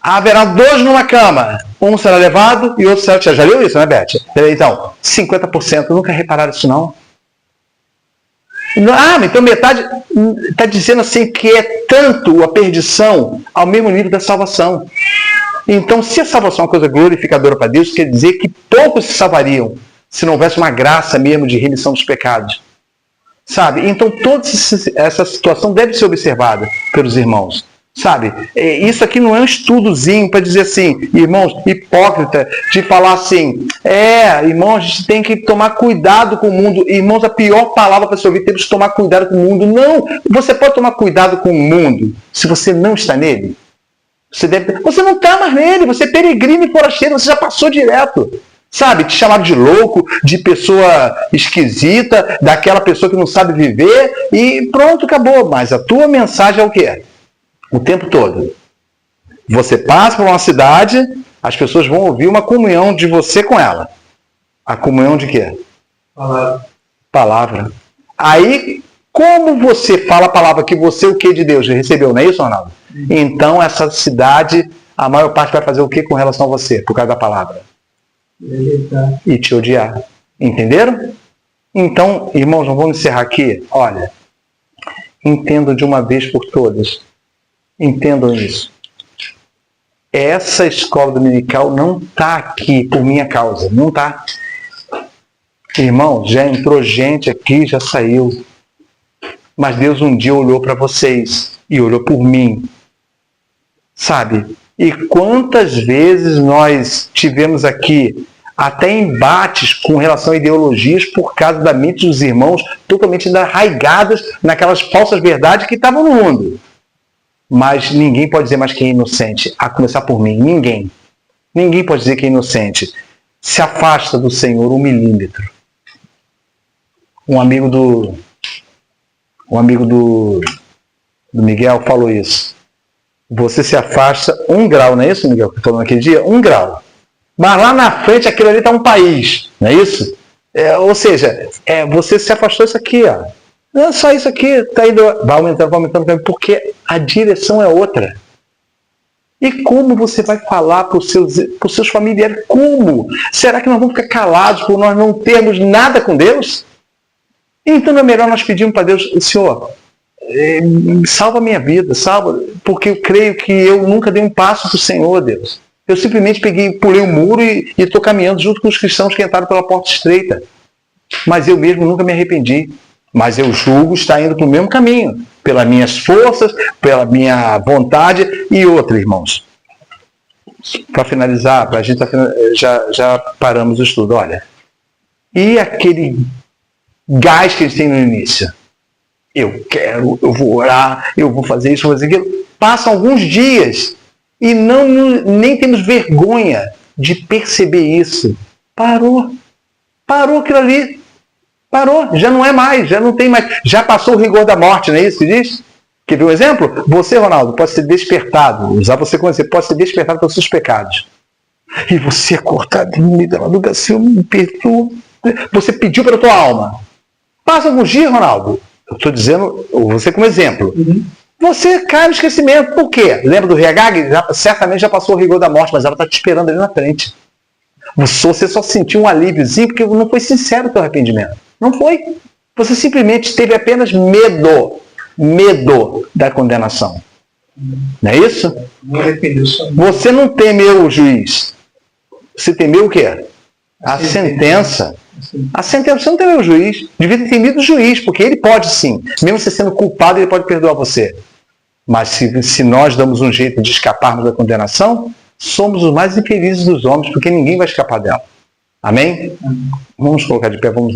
Haverá 2 numa cama. Um será levado e outro será deixado. Já leu isso, né, Beth? Então, 50%. Nunca repararam isso, não? Então metade está dizendo assim que é tanto a perdição ao mesmo nível da salvação. Então, se a salvação é uma coisa glorificadora para Deus, quer dizer que poucos se salvariam se não houvesse uma graça mesmo de remissão dos pecados. Sabe? Então toda essa situação deve ser observada pelos irmãos. Sabe? Isso aqui não é um estudozinho para dizer assim, irmãos, hipócrita, de falar assim, irmãos, a gente tem que tomar cuidado com o mundo. Irmãos, a pior palavra para se ouvir, temos que tomar cuidado com o mundo. Não, você pode tomar cuidado com o mundo se você não está nele. Você não está mais nele, você é peregrino e forasteiro, você já passou direto. Sabe, te chamaram de louco, de pessoa esquisita, daquela pessoa que não sabe viver, e pronto, acabou. Mas a tua mensagem é o quê? O tempo todo. Você passa por uma cidade, as pessoas vão ouvir uma comunhão de você com ela. A comunhão de quê? Palavra. Aí, como você fala a palavra que você, o que de Deus recebeu, não é isso, Ronaldo? Então, essa cidade, a maior parte vai fazer o que com relação a você, por causa da palavra? E te odiar. Entenderam? Então, irmãos, não vamos encerrar aqui. Olha, entendam de uma vez por todas. Entendam isso. Essa escola dominical não está aqui por minha causa. Não está. Irmão, já entrou gente aqui, já saiu. Mas Deus um dia olhou para vocês e olhou por mim. Sabe? E quantas vezes nós tivemos aqui até embates com relação a ideologias por causa da mente dos irmãos totalmente arraigadas naquelas falsas verdades que estavam no mundo. Mas ninguém pode dizer mais que é inocente, a começar por mim. Ninguém. Ninguém pode dizer que é inocente. Se afasta do Senhor 1 milímetro. Um amigo do Miguel falou isso. Você se afasta 1 grau, não é isso, Miguel? Que falou naquele dia? 1 grau. Mas lá na frente, aquilo ali está um país, não é isso? Ou seja, você se afastou isso aqui, ó. Não é só isso aqui, tá indo, vai aumentando, porque a direção é outra. E como você vai falar para os seus familiares? Como? Será que nós vamos ficar calados por nós não termos nada com Deus? Então não é melhor nós pedirmos para Deus, Senhor, salva a minha vida, salva, porque eu creio que eu nunca dei um passo para o Senhor, Deus. Eu simplesmente pulei o muro e estou caminhando junto com os cristãos que entraram pela porta estreita. Mas eu mesmo nunca me arrependi. Mas eu julgo estar indo para o mesmo caminho, pelas minhas forças, pela minha vontade e outra, irmãos. Para finalizar, a gente já paramos o estudo. Olha, e aquele gás que eles têm no início? Eu vou orar, eu vou fazer isso, vou fazer aquilo. Passam alguns dias e nem temos vergonha de perceber isso. Parou aquilo ali. Parou, já não é mais, já não tem mais. Já passou o rigor da morte, não é isso que diz? Quer ver um exemplo? Você, Ronaldo, pode ser despertado, usar você como exemplo, pode ser despertado pelos seus pecados. E você é cortado no meio da madrugada, Senhor, me perdoa. Você pediu para a tua alma. Passa alguns dias, Ronaldo. Eu estou dizendo você como exemplo. Você cai no esquecimento. Por quê? Lembra do RH? Certamente já passou o rigor da morte, mas ela está te esperando ali na frente. Você só sentiu um alíviozinho porque não foi sincero o teu arrependimento. Não foi. Você simplesmente teve apenas medo da condenação. Não é isso? Você não temeu o juiz. Você temeu o quê? A sentença. A sentença, você não temeu o juiz. Devia ter temido o juiz, porque ele pode sim. Mesmo você sendo culpado, ele pode perdoar você. Mas se nós damos um jeito de escaparmos da condenação, somos os mais infelizes dos homens, porque ninguém vai escapar dela. Amém? Vamos colocar de pé, vamos